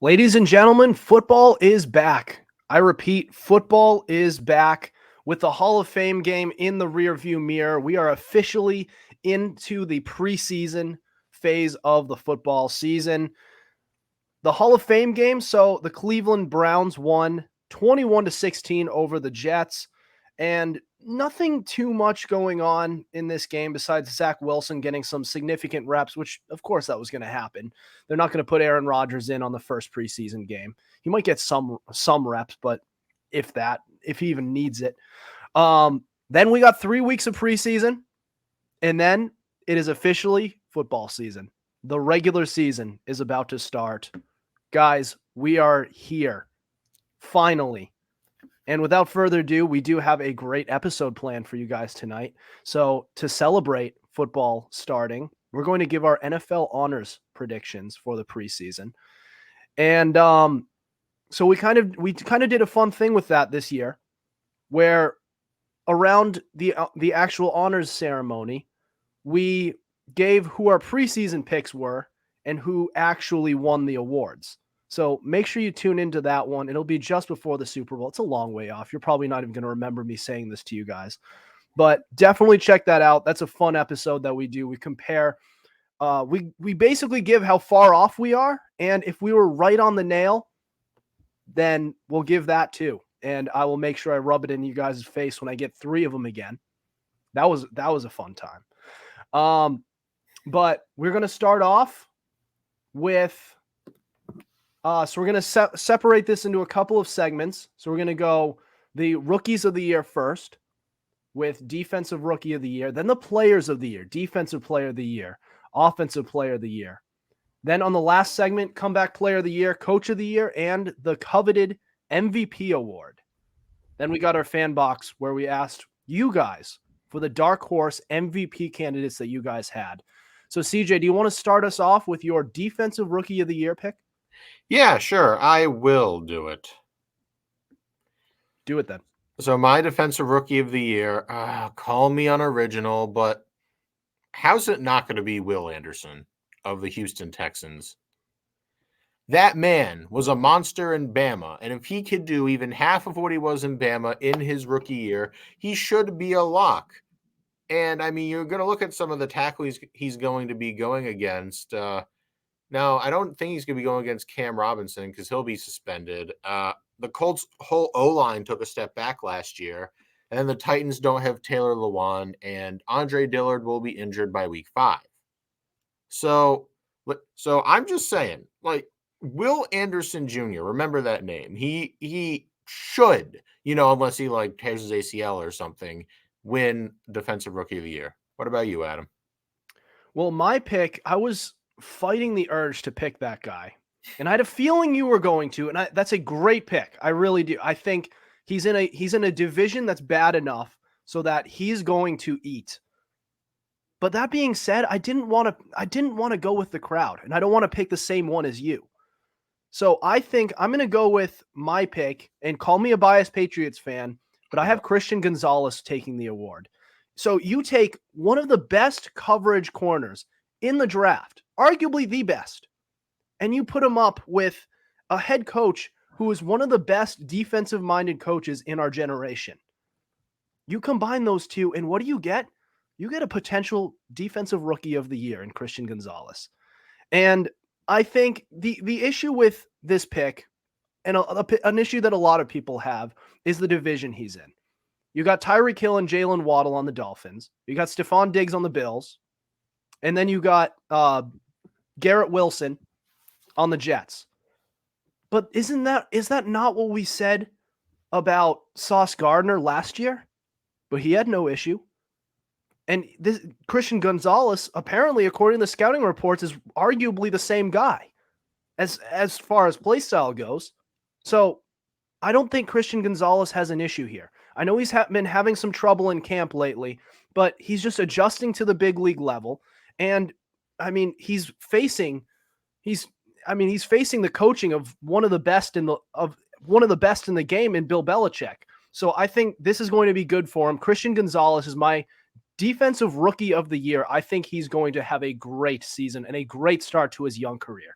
Ladies and gentlemen, football is back. I repeat, football is back. With the Hall of Fame game in the rearview mirror, we are officially into the preseason phase of the football season. The Hall of Fame game, so the Cleveland Browns won 21-16 over the Jets, and nothing too much going on in this game besides Zach Wilson getting some significant reps, which of course that was going to happen. They're not going to put Aaron Rodgers in on the first preseason game. He might get some reps, but if he even needs it. Then we got 3 weeks of preseason, and then it is officially football season. The regular season is about to start. Guys, we are here, finally. And without further ado, we do have a great episode planned for you guys tonight. So to celebrate football starting, we're going to give our NFL honors predictions for the preseason. And so we kind of did a fun thing with that this year, where around the actual honors ceremony, we gave who our preseason picks were and who actually won the awards. So make sure you tune into that one. It'll be just before the Super Bowl. It's a long way off. You're probably not even going to remember me saying this to you guys, but definitely check that out. That's a fun episode that we do. We compare, we basically give how far off we are. And if we were right on the nail, then we'll give that too. And I will make sure I rub it in you guys' face when I get 3 of them again. That was a fun time. But we're going to start off with, so we're going to separate this into a couple of segments. So we're going to go the rookies of the year first with defensive rookie of the year, then the players of the year, defensive player of the year, offensive player of the year. Then on the last segment, comeback player of the year, coach of the year, and the coveted MVP award. Then we got our fan box where we asked you guys for the dark horse MVP candidates that you guys had. So CJ, do you want to start us off with your defensive rookie of the year pick? Yeah, sure. I will do it. Do it then. So my defensive rookie of the year, call me unoriginal, but how's it not going to be Will Anderson of the Houston Texans? That man was a monster in Bama, and if he could do even half of what he was in Bama in his rookie year, he should be a lock. And, I mean, you're going to look at some of the tackles he's going to be going against. Now, I don't think he's going to be going against Cam Robinson because he'll be suspended. The Colts' whole O-line took a step back last year, and the Titans don't have Taylor Lewan, and Andre Dillard will be injured by week 5. So I'm just saying, like, Will Anderson Jr., remember that name. He should, unless he, like, tears his ACL or something, win Defensive Rookie of the Year. What about you, Adam? Well, my pick, I was fighting the urge to pick that guy, and I had a feeling you were going to, and that's a great pick. I really do. I think he's in a division that's bad enough so that he's going to eat. But that being said, I didn't want to go with the crowd, and I don't want to pick the same one as you. So I think I'm going to go with my pick, and call me a biased Patriots fan, but I have Christian Gonzalez taking the award. So you take one of the best coverage corners in the draft, arguably the best, and you put him up with a head coach who is one of the best defensive-minded coaches in our generation. You combine those two, and what do you get? You get a potential defensive rookie of the year in Christian Gonzalez. And I think the issue with this pick, and an issue that a lot of people have, is the division he's in. You got Tyreek Hill and Jalen Waddle on the Dolphins. You got Stephon Diggs on the Bills. And then you got Garrett Wilson on the Jets. But is that not what we said about Sauce Gardner last year? But he had no issue. And this Christian Gonzalez, apparently, according to the scouting reports, is arguably the same guy as far as play style goes. So I don't think Christian Gonzalez has an issue here. I know he's been having some trouble in camp lately, but he's just adjusting to the big league level. And I mean, he's facing the coaching of one of the best in the game in Bill Belichick. So I think this is going to be good for him. Christian Gonzalez is my defensive rookie of the year. I think he's going to have a great season and a great start to his young career.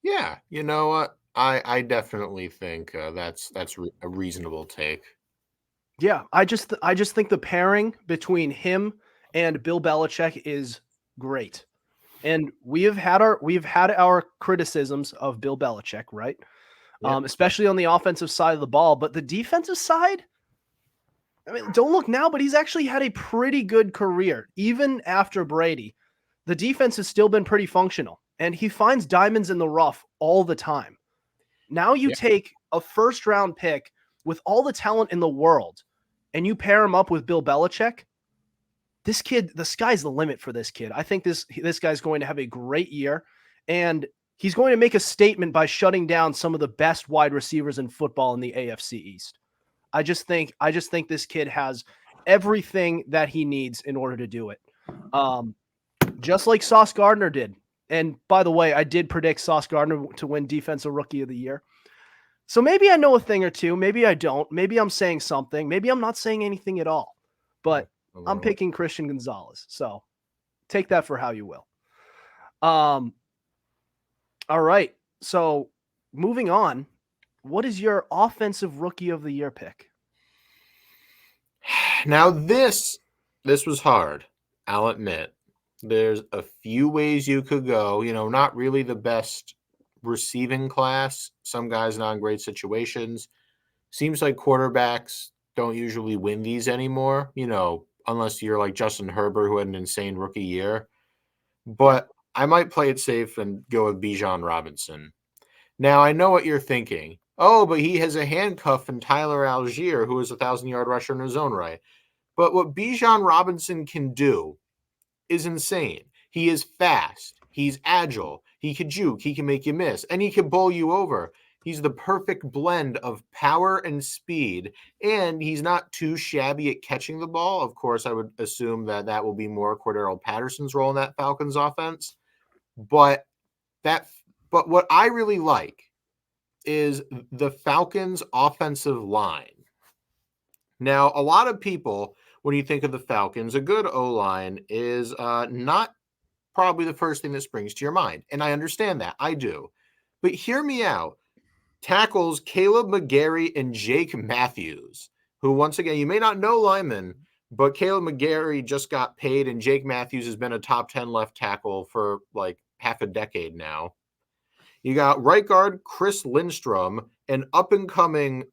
Yeah, you know what? I definitely think a reasonable take. Yeah, I just think the pairing between him and Bill Belichick is great. And we've had our criticisms of Bill Belichick, right? Yep. Especially on the offensive side of the ball, but the defensive side, I mean, don't look now, but he's actually had a pretty good career even after Brady. The defense has still been pretty functional, and he finds diamonds in the rough all the time. Now you Yeah. take a first round pick with all the talent in the world and you pair him up with Bill Belichick. This kid, the sky's the limit for this kid. I think this guy's going to have a great year, and he's going to make a statement by shutting down some of the best wide receivers in football in the AFC East. I just think this kid has everything that he needs in order to do it. Um, just like Sauce Gardner did. And by the way, I did predict Sauce Gardner to win Defensive Rookie of the Year. So maybe I know a thing or two. Maybe I don't. Maybe I'm saying something. Maybe I'm not saying anything at all. Yeah, But a I'm little. picking Christian Gonzalez. So take that for how you will. Um, all right. So moving on, what is your offensive rookie of the year pick? Now this was hard. I'll admit. There's a few ways you could go. Not really the best receiving class. Some guys not in great situations. Seems like quarterbacks don't usually win these anymore. Unless you're like Justin Herbert, who had an insane rookie year. Yeah. But I might play it safe and go with Bijan Robinson. Now I know what you're thinking. Oh, but he has a handcuff in Tyler Algier, who is a 1,000-yard rusher in his own right. But what Bijan Robinson can do is insane. He is fast. He's agile. He can juke. He can make you miss. And he can bowl you over. He's the perfect blend of power and speed. And he's not too shabby at catching the ball. Of course, I would assume that will be more Cordero Patterson's role in that Falcons offense. But that but what I really like is the Falcons offensive line. Now, a lot of people, when you think of the Falcons, a good O line is not probably the first thing that springs to your mind. And I understand that. I do. But hear me out. Tackles Caleb McGarry and Jake Matthews, who, once again, you may not know linemen, but Caleb McGarry just got paid, and Jake Matthews has been a top 10 left tackle for like half a decade now. You got right guard Chris Lindstrom, an up and coming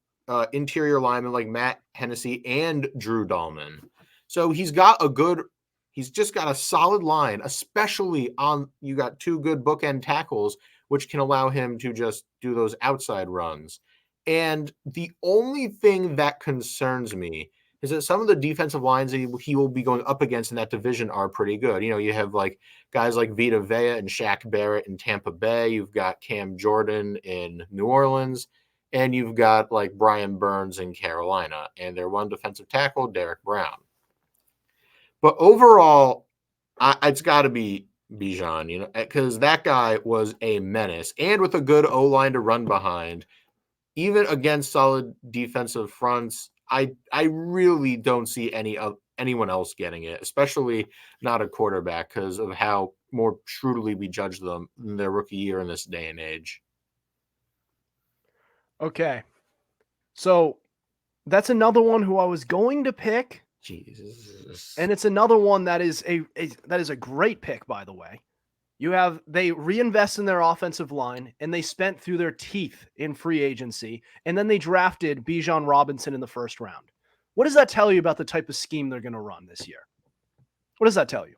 interior lineman like Matt Hennessy and Drew Dahlman. So he's just got a solid line, especially on you got two good bookend tackles, which can allow him to just do those outside runs. And the only thing that concerns me is that some of the defensive lines that he will be going up against in that division are pretty good. You have like guys like Vita Vea and Shaq Barrett in Tampa Bay. You've got Cam Jordan in New Orleans. And you've got like Brian Burns in Carolina. And their one defensive tackle, Derek Brown. But overall, it's got to be Bijan, because that guy was a menace. And with a good O-line to run behind, even against solid defensive fronts, I really don't see anyone else getting it, especially not a quarterback, because of how more shrewdly we judge them in their rookie year in this day and age. Okay. So that's another one who I was going to pick. Jesus. And it's another one that is a great pick, by the way. They reinvest in their offensive line and they spent through their teeth in free agency, and then they drafted Bijan Robinson in the first round. What does that tell you about the type of scheme they're going to run this year? What does that tell you?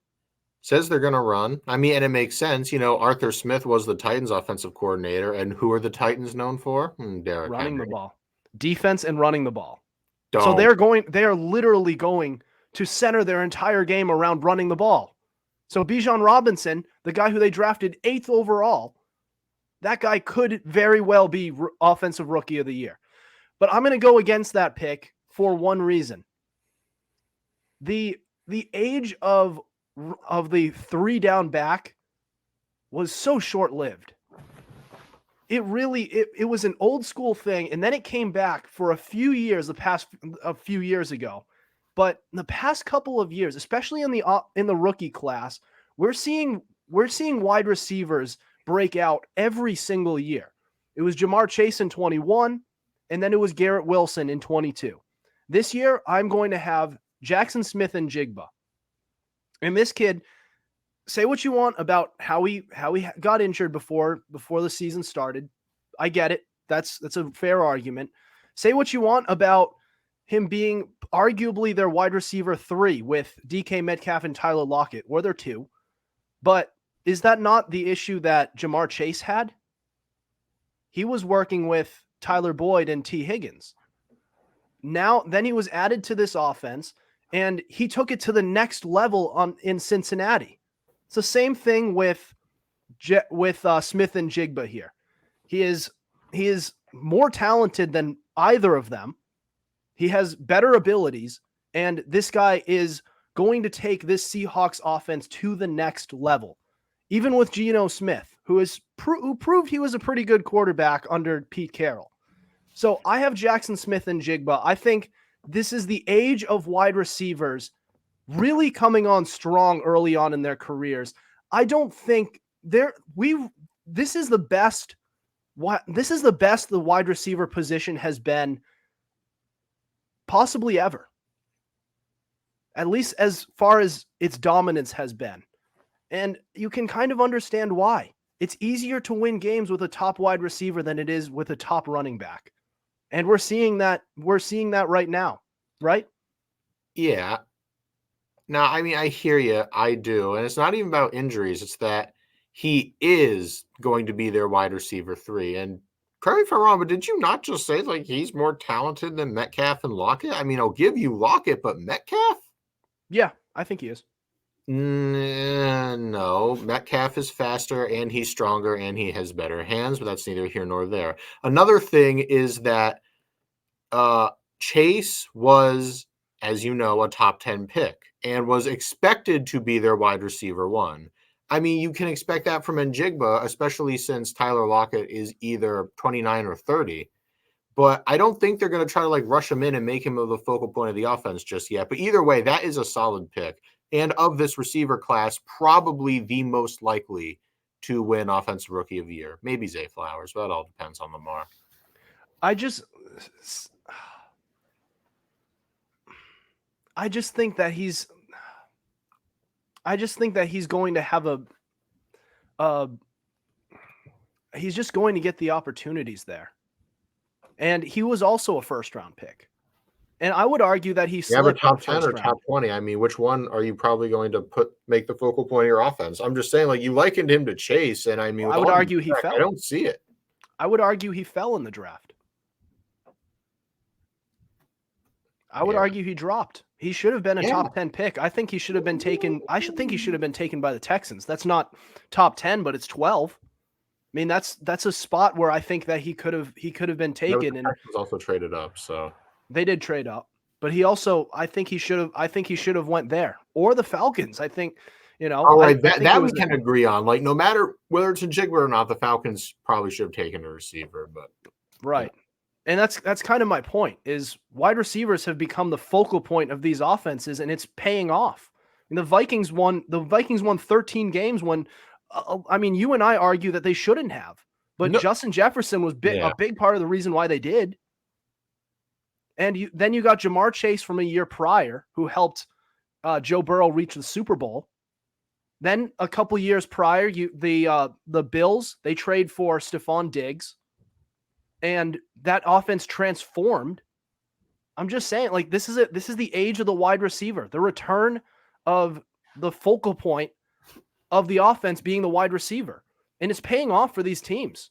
Says they're going to run. I mean, and it makes sense. Arthur Smith was the Titans offensive coordinator, and who are the Titans known for? Derrick Running Henry. the ball. Defense and running the ball. So Don't. they are literally going to center their entire game around running the ball. So Bijan Robinson, the guy who they drafted 8th overall, that guy could very well be offensive rookie of the year. But I'm going to go against that pick for one reason. The age of the 3 down back was so short-lived. It was an old school thing, and then it came back for a few years, a few years ago. But in the past couple of years, especially in the rookie class, we're seeing wide receivers break out every single year. It was Jamar Chase in 21, and then it was Garrett Wilson in 22. This year, I'm going to have Jackson Smith and Jigba. And this kid, say what you want about how he got injured before the season started. I get it. That's a fair argument. Say what you want about him being arguably their wide receiver 3 with DK Metcalf and Tyler Lockett, or their 2. But is that not the issue that Jamar Chase had? He was working with Tyler Boyd and T. Higgins. Then he was added to this offense, and he took it to the next level in Cincinnati. It's the same thing with Smith and Jigba here. He is more talented than either of them. He has better abilities, and this guy is going to take this Seahawks offense to the next level. Even with Geno Smith, who proved he was a pretty good quarterback under Pete Carroll. So I have Jackson Smith and Jigba. I think this is the age of wide receivers really coming on strong early on in their careers. I don't think this is the best the wide receiver position has been possibly ever. At least as far as its dominance has been. And you can kind of understand why. It's easier to win games with a top wide receiver than it is with a top running back. And we're seeing that right now, right? Yeah. Now, I mean, I hear you. I do. And it's not even about injuries. It's that he is going to be their wide receiver 3. And correct me if I'm wrong, but did you not just say like he's more talented than Metcalf and Lockett? I mean, I'll give you Lockett, but Metcalf? Yeah, I think he is. No, Metcalf is faster and he's stronger and he has better hands, but that's neither here nor there. Another thing is that Chase was, as you know, a top 10 pick and was expected to be their wide receiver 1. I mean, you can expect that from Njigba, especially since Tyler Lockett is either 29 or 30. But I don't think they're going to try to like rush him in and make him the focal point of the offense just yet. But either way, that is a solid pick. And of this receiver class, probably the most likely to win Offensive Rookie of the Year. Maybe Zay Flowers, but that all depends on Lamar. I just think that he's going to have he's just going to get the opportunities there. And he was also a first-round pick. And I would argue that he slipped top 10 or top 20. I mean, which one are you probably going to make the focal point of your offense? I'm just saying, like, you likened him to Chase, and I mean, I would argue he fell. I don't see it. I would argue he fell in the draft. I would argue he dropped. He should have been a top 10 pick. I think he should have been taken. I should think he should have been taken by the Texans. That's not top 10, but it's 12. I mean, that's a spot where I think that he could have been taken. And Texans also traded up, so they did trade up. But he also, I think he should have went there or the Falcons. I think, All right, that we can agree on. Like, no matter whether it's a Jigba or not, the Falcons probably should have taken a receiver. But right. And that's kind of my point, is wide receivers have become the focal point of these offenses, and it's paying off. And the Vikings won 13 games when, I mean, you and I argue that they shouldn't have. But Justin Jefferson was a big part of the reason why they did. And then you got Jamar Chase from a year prior, who helped Joe Burrow reach the Super Bowl. Then a couple years prior, the Bills, they trade for Stephon Diggs. And that offense transformed. I'm just saying, like, this is the age of the wide receiver, the return of the focal point of the offense being the wide receiver. And it's paying off for these teams.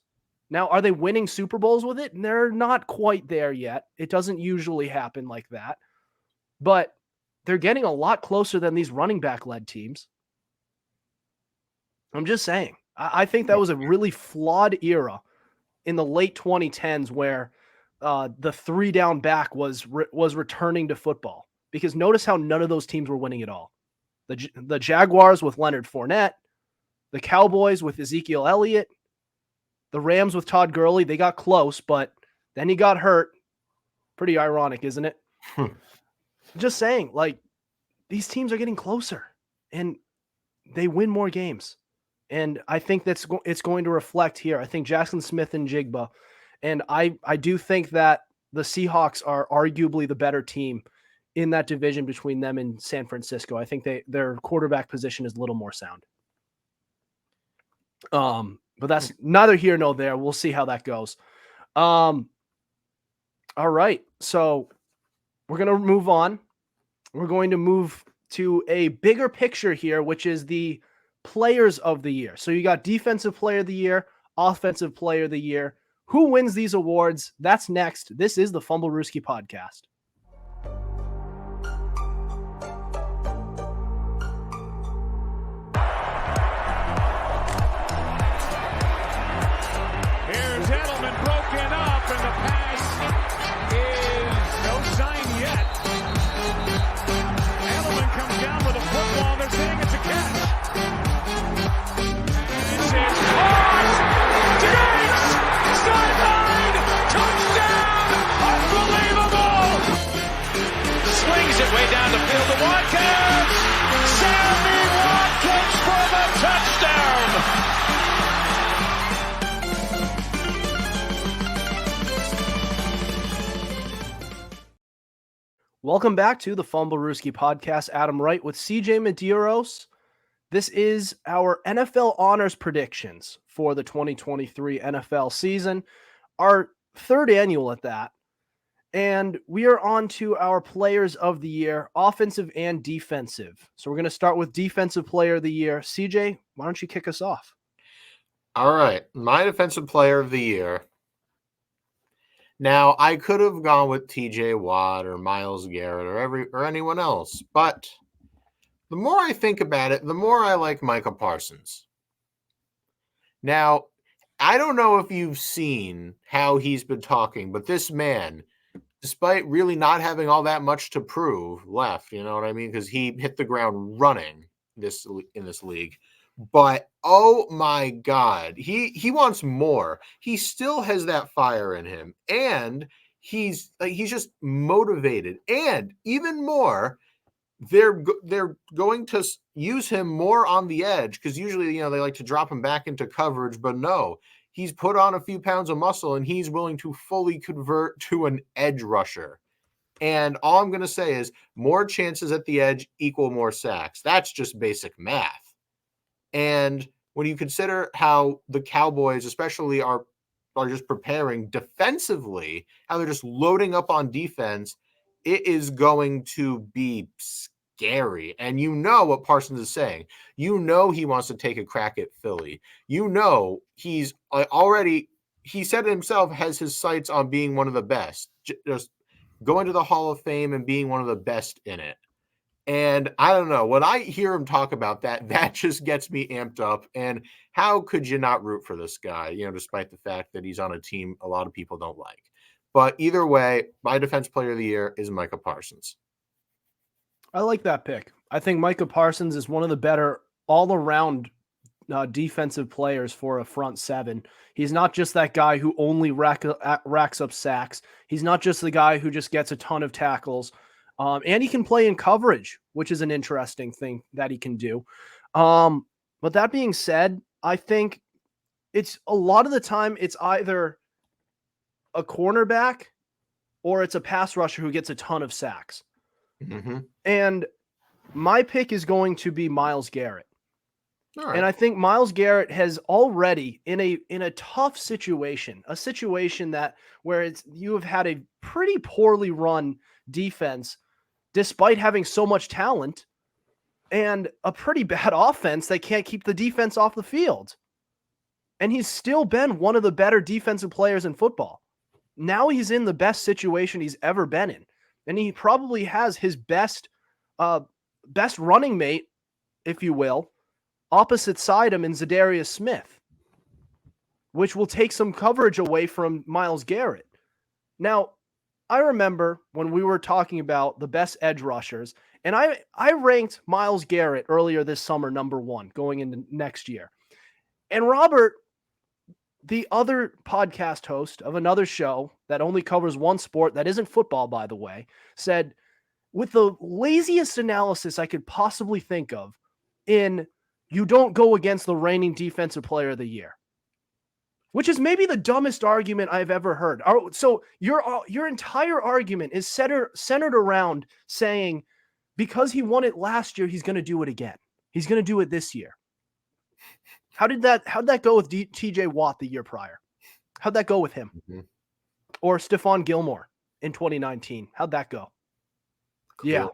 Now, are they winning Super Bowls with it? They're not quite there yet. It doesn't usually happen like that. But they're getting a lot closer than these running back-led teams. I'm just saying. I think that was a really flawed era in the late 2010s where the 3-down back was returning to football. Because notice how none of those teams were winning at all. The Jaguars with Leonard Fournette, the Cowboys with Ezekiel Elliott, the Rams with Todd Gurley, they got close, but then he got hurt. Pretty ironic, isn't it? Just saying, like, these teams are getting closer, and they win more games. And I think it's going to reflect here. I think Jackson Smith and Jigba. And I do think that the Seahawks are arguably the better team in that division between them and San Francisco. I think their quarterback position is a little more sound. But that's neither here nor there. We'll see how that goes. All right. So we're going to move on. We're going to move to a bigger picture here, which is the players of the year. So you got defensive player of the year, offensive player of the year. Who wins these awards? That's next. This is the Fumblerooski podcast. Here's Edelman broken up, and the pass is no sign yet. Edelman comes down with a football. They're saying it's a catch. It's caught! Diggs! Sideline! Touchdown! Unbelievable! Swings it way down the field to Watkins! Sammy Watkins for the touchdown! Welcome back to the Fumblerooski podcast. Adam Wright with CJ Medeiros. This is our NFL honors predictions for the 2023 NFL season, our third annual at that. And we are on to our players of the year, offensive and defensive. So we're going to start with defensive player of the year. CJ, why don't you kick us off? All right. My defensive player of the year. Now, I could have gone with TJ Watt or Myles Garrett or anyone else, but the more I think about it, the more I like Micah Parsons. Now, I don't know if you've seen how he's been talking, but this man, despite really not having all that much to prove left, you know what I mean? Because he hit the ground running in this league. But oh my God, he wants more. He still has that fire in him, and he's just motivated. And even more, they're going to use him more on the edge because usually they like to drop him back into coverage, but no, he's put on a few pounds of muscle and he's willing to fully convert to an edge rusher. And all I'm going to say is more chances at the edge equal more sacks. That's just basic math. And when you consider how the Cowboys especially are just preparing defensively, how they're just loading up on defense, it is going to be scary. And you know what Parsons is saying. You know he wants to take a crack at Philly. You know he's already, he said himself, has his sights on being one of the best, just going to the Hall of Fame and being one of the best in it. And I don't know, when I hear him talk about that just gets me amped up. And how could you not root for this guy, despite the fact that he's on a team a lot of people don't like. But either way, my defense player of the year is Micah Parsons. I like that pick. I think Micah Parsons is one of the better all-around defensive players for a front seven. He's not just that guy who only racks up sacks. He's not just the guy who just gets a ton of tackles. And he can play in coverage, which is an interesting thing that he can do. But that being said, I think it's a lot of the time it's either a cornerback or it's a pass rusher who gets a ton of sacks. Mm-hmm. And my pick is going to be Myles Garrett. All right. And I think Myles Garrett has already in a tough situation, a situation where you have had a pretty poorly run defense despite having so much talent, and a pretty bad offense that can't keep the defense off the field. And he's still been one of the better defensive players in football. Now he's in the best situation he's ever been in. And he probably has his best running mate, if you will, opposite side him in Zadarius Smith, which will take some coverage away from Myles Garrett. Now, I remember when we were talking about the best edge rushers, and I ranked Myles Garrett earlier this summer number 1 going into next year. And Robert, the other podcast host of another show that only covers one sport that isn't football, by the way, said, with the laziest analysis I could possibly think of, in you don't go against the reigning defensive player of the year, which is maybe the dumbest argument I've ever heard. So your entire argument is centered around saying because he won it last year, he's going to do it again. He's going to do it this year. How'd that go with TJ Watt the year prior? How'd that go with him? Mm-hmm. Or Stephon Gilmore in 2019? How'd that go? Yeah.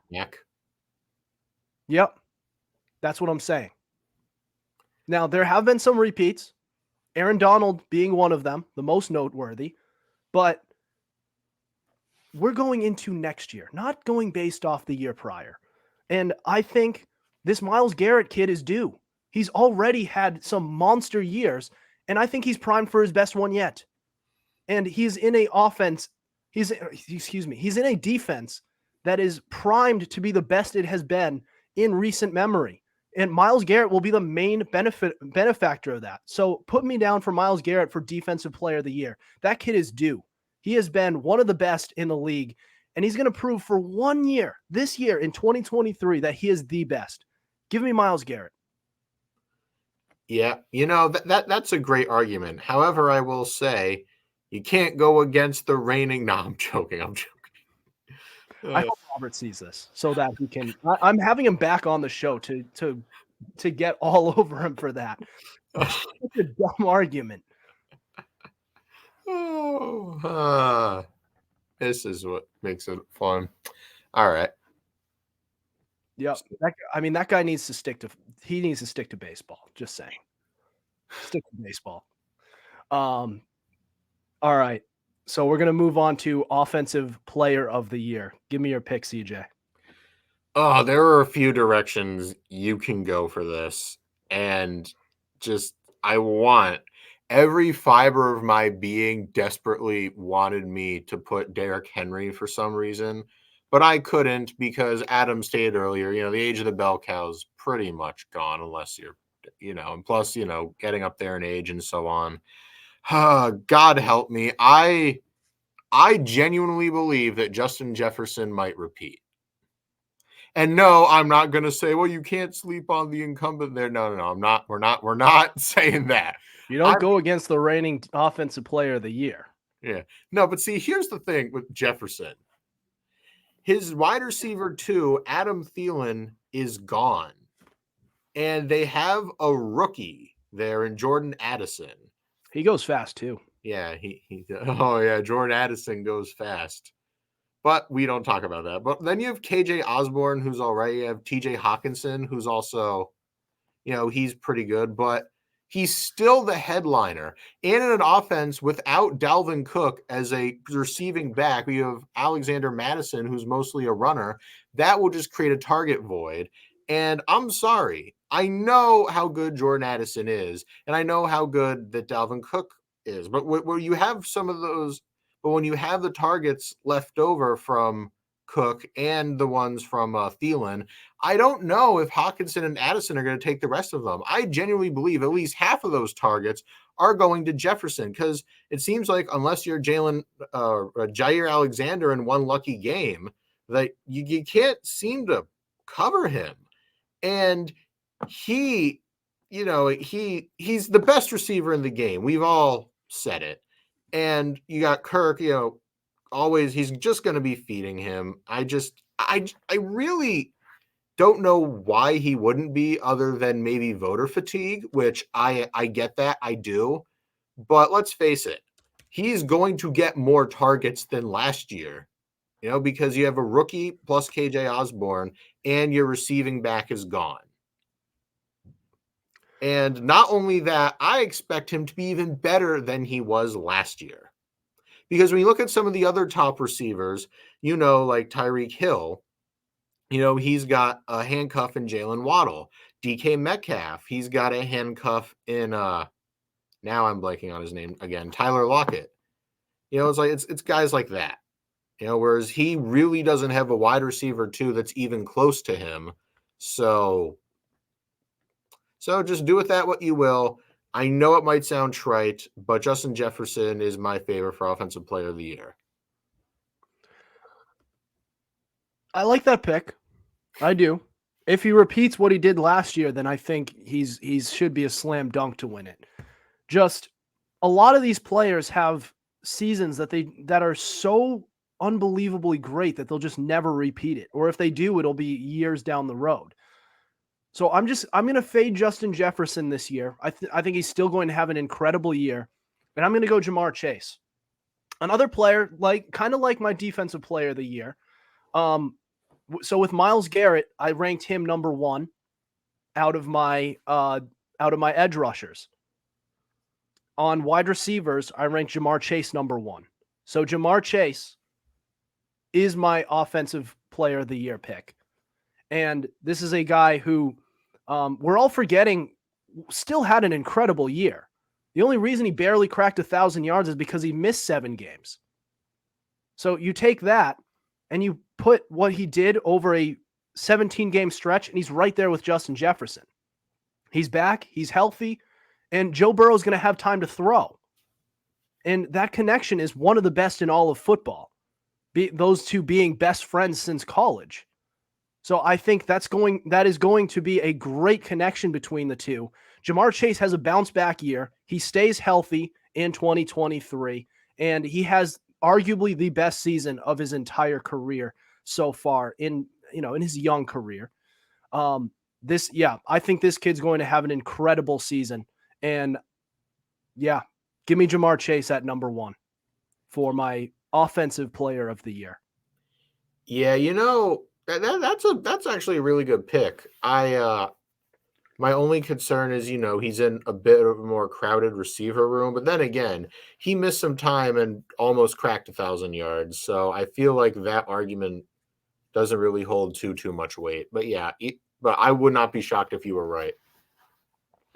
Yep. That's what I'm saying. Now, there have been some repeats, Aaron Donald being one of them, the most noteworthy, but we're going into next year, not going based off the year prior. And I think this Myles Garrett kid is due. He's already had some monster years, and I think he's primed for his best one yet. And he's in a offense, he's in a defense that is primed to be the best it has been in recent memory. And Myles Garrett will be the main benefactor of that. So put me down for Myles Garrett for Defensive Player of the Year. That kid is due. He has been one of the best in the league, and he's going to prove for 1 year, this year in 2023, that he is the best. Give me Myles Garrett. Yeah, that's a great argument. However, I will say you can't go against the reigning. No, I'm joking. I hope Robert sees this so that he can. I'm having him back on the show to get all over him for that. Such a dumb argument. This is what makes it fun. All right. Yep. That guy needs to stick to baseball. Just saying. Stick to baseball. All right. So we're going to move on to Offensive Player of the Year. Give me your pick, CJ. Oh, there are a few directions you can go for this. And I want every fiber of my being desperately wanted me to put Derrick Henry for some reason, but I couldn't because Adam stated earlier, the age of the bell cow is pretty much gone unless you're, and plus, getting up there in age and so on. God help me. I genuinely believe that Justin Jefferson might repeat. And no, I'm not going to say, well, you can't sleep on the incumbent there. No, I'm not. We're not saying that. You don't go against the reigning Offensive Player of the Year. Yeah. No, but see, here's the thing with Jefferson. His wide receiver 2, Adam Thielen, is gone. And they have a rookie there in Jordan Addison. He goes fast too. Yeah, Jordan Addison goes fast. But we don't talk about that. But then you have KJ Osborne, who's all right. You have TJ Hawkinson, who's also, he's pretty good. But he's still the headliner. And in an offense without Dalvin Cook as a receiving back, we have Alexander Madison, who's mostly a runner. That will just create a target void. And I'm sorry. I know how good Jordan Addison is. And I know how good that Dalvin Cook is. But where you have some of those, but when you have the targets left over from Cook and the ones from Thielen, I don't know if Hawkinson and Addison are going to take the rest of them. I genuinely believe at least half of those targets are going to Jefferson because it seems like unless you're Jair Alexander in one lucky game, that you can't seem to cover him. And he's the best receiver in the game. We've all said it. And you got Kirk, always he's just going to be feeding him. I really don't know why he wouldn't be other than maybe voter fatigue, which I get that. I do. But let's face it. He's going to get more targets than last year, because you have a rookie plus KJ Osborne and your receiving back is gone. And not only that, I expect him to be even better than he was last year. Because when you look at some of the other top receivers, like Tyreek Hill, he's got a handcuff in Jalen Waddle. DK Metcalf, he's got a handcuff in, now I'm blanking on his name again, Tyler Lockett. It's guys like that. Whereas he really doesn't have a wide receiver too that's even close to him. So just do with that what you will. I know it might sound trite, but Justin Jefferson is my favorite for Offensive Player of the Year. I like that pick. I do. If he repeats what he did last year, then I think he should be a slam dunk to win it. Just a lot of these players have seasons that are so unbelievably great that they'll just never repeat it. Or if they do, it'll be years down the road. So I'm going to fade Justin Jefferson this year. I think he's still going to have an incredible year. And I'm going to go Jamar Chase. Another player, kind of like my defensive player of the year. So with Myles Garrett, I ranked him number 1 out of my edge rushers. On wide receivers, I ranked Jamar Chase number 1. So Jamar Chase is my offensive player of the year pick. And this is a guy who we're all forgetting still had an incredible year. The only reason he barely cracked 1,000 yards is because he missed 7 games. So you take that and you put what he did over a 17-game stretch, and he's right there with Justin Jefferson. He's back, he's healthy, and Joe Burrow is going to have time to throw. And that connection is one of the best in all of football. Those two being best friends since college. So I think that is going to be a great connection between the two. Jamar Chase has a bounce back year. He stays healthy in 2023, and he has arguably the best season of his entire career so far in his young career. I think this kid's going to have an incredible season. And yeah, give me Jamar Chase at number 1 for my offensive player of the year. Yeah, that's actually a really good pick. My only concern is, he's in a bit of a more crowded receiver room, but then again, he missed some time and almost cracked 1,000 yards. So I feel like that argument doesn't really hold too much weight. But yeah, but I would not be shocked if you were right.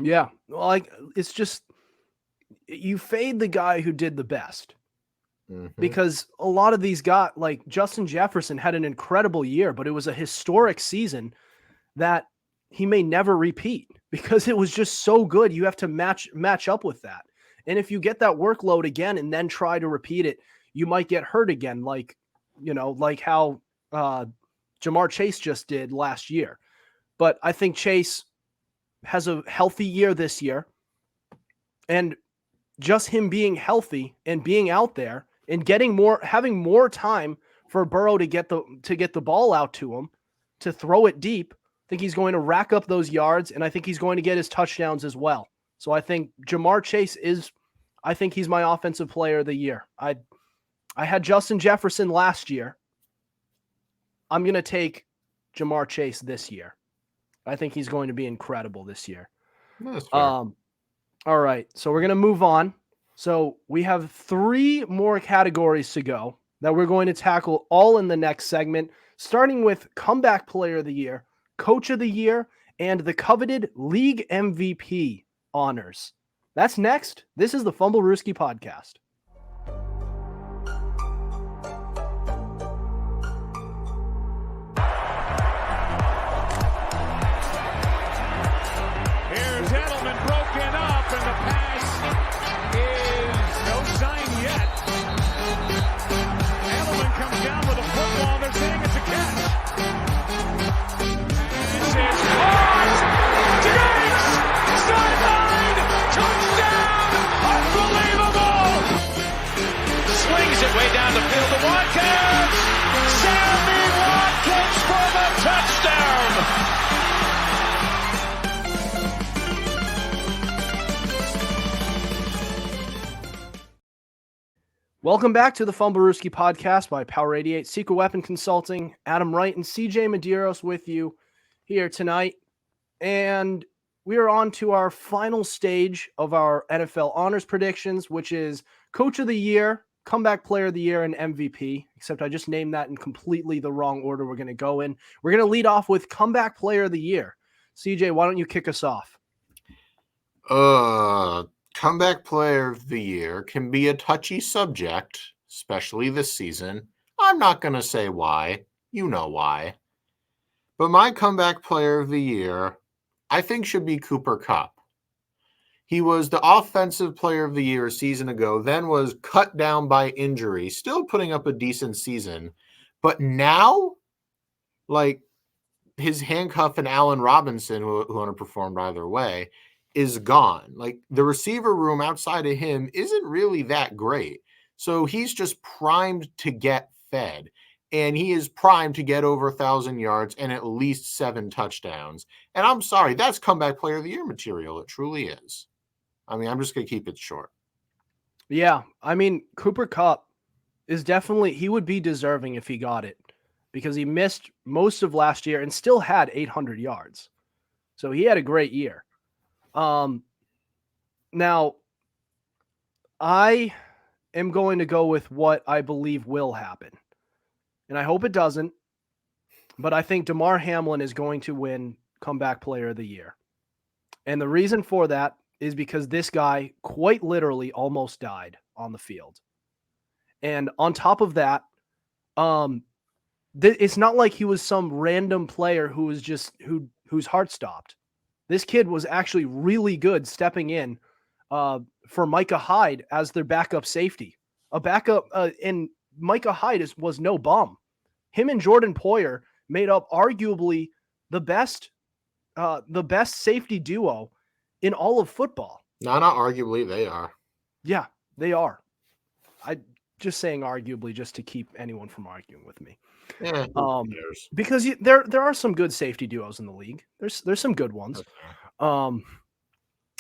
Yeah, it's just you fade the guy who did the best. Mm-hmm. Because a lot of these guys, like Justin Jefferson, had an incredible year, but it was a historic season that he may never repeat because it was just so good. You have to match up with that. And if you get that workload again and then try to repeat it, you might get hurt again, like how Jamar Chase just did last year. But I think Chase has a healthy year this year. And just him being healthy and being out there and having more time for Burrow to get the ball out to him, to throw it deep, I think he's going to rack up those yards, and I think he's going to get his touchdowns as well. So I think Jamar Chase he's my offensive player of the year. I had Justin Jefferson last year. I'm going to take Jamar Chase this year. I think he's going to be incredible this year. That's fair. All right, so we're going to move on. So we have 3 more categories to go that we're going to tackle all in the next segment, starting with Comeback Player of the Year, Coach of the Year, and the coveted League MVP honors. That's next. This is the Fumblerooski Podcast. Here's Edelman broken up, and the pass is no sign yet. Edelman comes down with a football. They're saying it's a catch. This is caught. Diggs! Sideline! Touchdown! Unbelievable! Swings it way down the field to Watkins. Sammy Watkins for the touchdown. Welcome back to the Fumblerooski Podcast by Power 88 Secret Weapon Consulting. Adam Wright and CJ Medeiros with you here tonight. And we are on to our final stage of our NFL honors predictions, which is Coach of the Year, Comeback Player of the Year, and MVP. Except I just named that in completely the wrong order we're going to go in. We're going to lead off with Comeback Player of the Year. CJ, why don't you kick us off? Comeback Player of the Year can be a touchy subject, especially this season. I'm not going to say why. You know why. But my Comeback Player of the Year, I think, should be Cooper Kupp. He was the Offensive Player of the Year a season ago, then was cut down by injury, still putting up a decent season. But now, his handcuff and Allen Robinson, who underperformed either way, is gone. Like, the receiver room outside of him isn't really that great. So he's just primed to get fed. And he is primed to get over 1,000 yards and at least 7 touchdowns. And I'm sorry, that's comeback player of the year material. It truly is. I mean, I'm just going to keep it short. Yeah. I mean, Cooper Kupp is definitely, he would be deserving if he got it because he missed most of last year and still had 800 yards. So he had a great year. Now, I am going to go with what I believe will happen. And I hope it doesn't. But I think Damar Hamlin is going to win comeback player of the year. And the reason for that is because this guy quite literally almost died on the field. And on top of that, it's not like he was some random player who was just whose heart stopped. This kid was actually really good stepping in for Micah Hyde as their backup safety. A backup, and Micah Hyde was no bum. Him and Jordan Poyer made up arguably the best safety duo in all of football. No, not arguably, they are. Yeah, they are. I just saying arguably just to keep anyone from arguing with me. Yeah, because there are some good safety duos in the league. There's some good ones. Okay.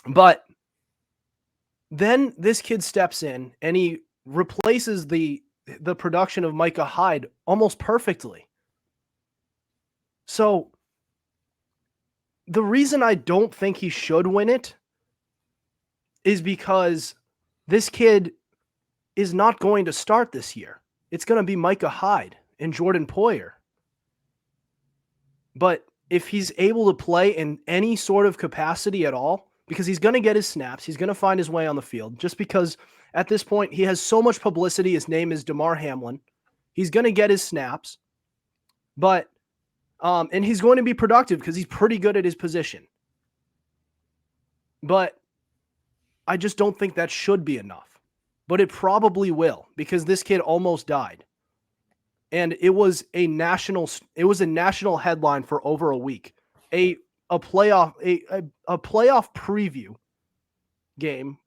But then this kid steps in and he replaces the production of Micah Hyde almost perfectly. So the reason I don't think he should win it is because this kid is not going to start this year. It's going to be Micah Hyde and Jordan Poyer. But if he's able to play in any sort of capacity at all, because he's going to get his snaps, he's going to find his way on the field, just because at this point he has so much publicity. His name is Damar Hamlin. He's going to get his snaps, but and he's going to be productive because he's pretty good at his position. But I just don't think that should be enough. But it probably will, because this kid almost died. And it was a national headline for over a week. A playoff preview game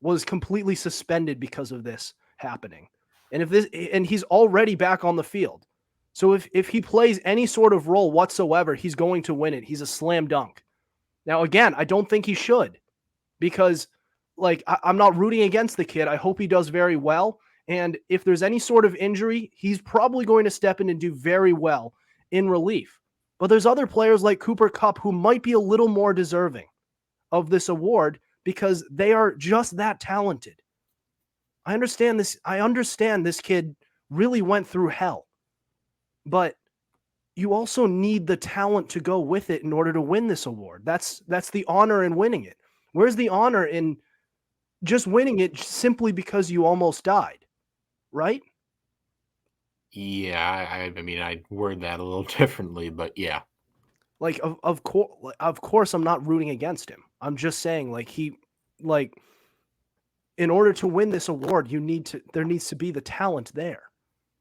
was completely suspended because of this happening. And he's already back on the field. So if he plays any sort of role whatsoever, he's going to win it. He's a slam dunk. Now, again, I don't think he should, because I'm not rooting against the kid. I hope he does very well. And if there's any sort of injury, he's probably going to step in and do very well in relief. But there's other players like Cooper Kupp who might be a little more deserving of this award because they are just that talented. I understand this. I understand this kid really went through hell. But you also need the talent to go with it in order to win this award. That's the honor in winning it. Where's the honor in just winning it simply because you almost died? Right? Yeah, I mean, I'd word that a little differently, but yeah. Of course, I'm not rooting against him. I'm just saying, in order to win this award, there needs to be the talent there.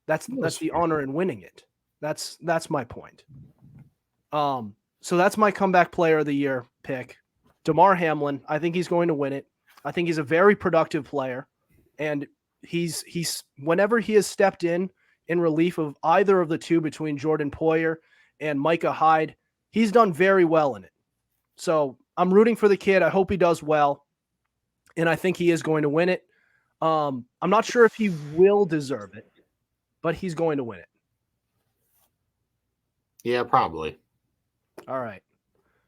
That's the honor in winning it. That's my point. So that's my comeback player of the year pick, Damar Hamlin. I think he's going to win it. I think he's a very productive player, and he's whenever he has stepped in relief of either of the two between Jordan Poyer and Micah Hyde, he's done very well in it. So I'm rooting for the kid. I hope he does well, and I think he is going to win it. I'm not sure if he will deserve it, but he's going to win it. Yeah, probably. All right.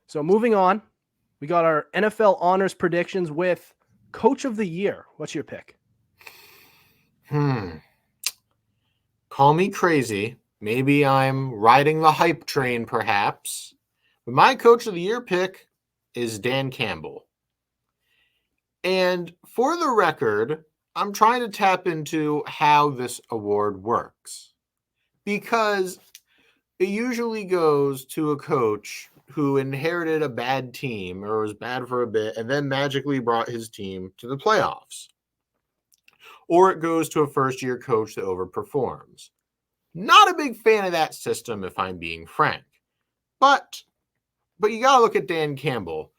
So moving on, we got our NFL honors predictions with Coach of the Year. What's your pick? Call me crazy. Maybe I'm riding the hype train, perhaps. But my Coach of the Year pick is Dan Campbell. And for the record, I'm trying to tap into how this award works. Because it usually goes to a coach who inherited a bad team or was bad for a bit and then magically brought his team to the playoffs. Or it goes to a first-year coach that overperforms. Not a big fan of that system, if I'm being frank. But you got to look at Dan Campbell.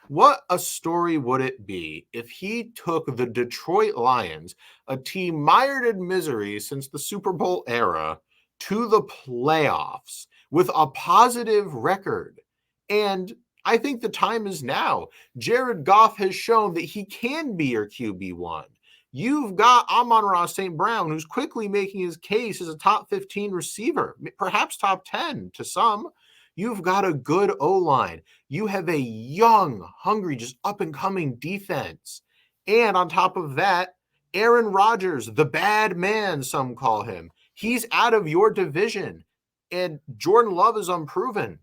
What a story would it be if he took the Detroit Lions, a team mired in misery since the Super Bowl era, to the playoffs with a positive record? And I think the time is now. Jared Goff has shown that he can be your QB1. You've got Amon-Ra St. Brown, who's quickly making his case as a top 15 receiver, perhaps top 10 to some. You've got a good O-line. You have a young, hungry, just up-and-coming defense. And on top of that, Aaron Rodgers, the bad man, some call him. He's out of your division. And Jordan Love is unproven.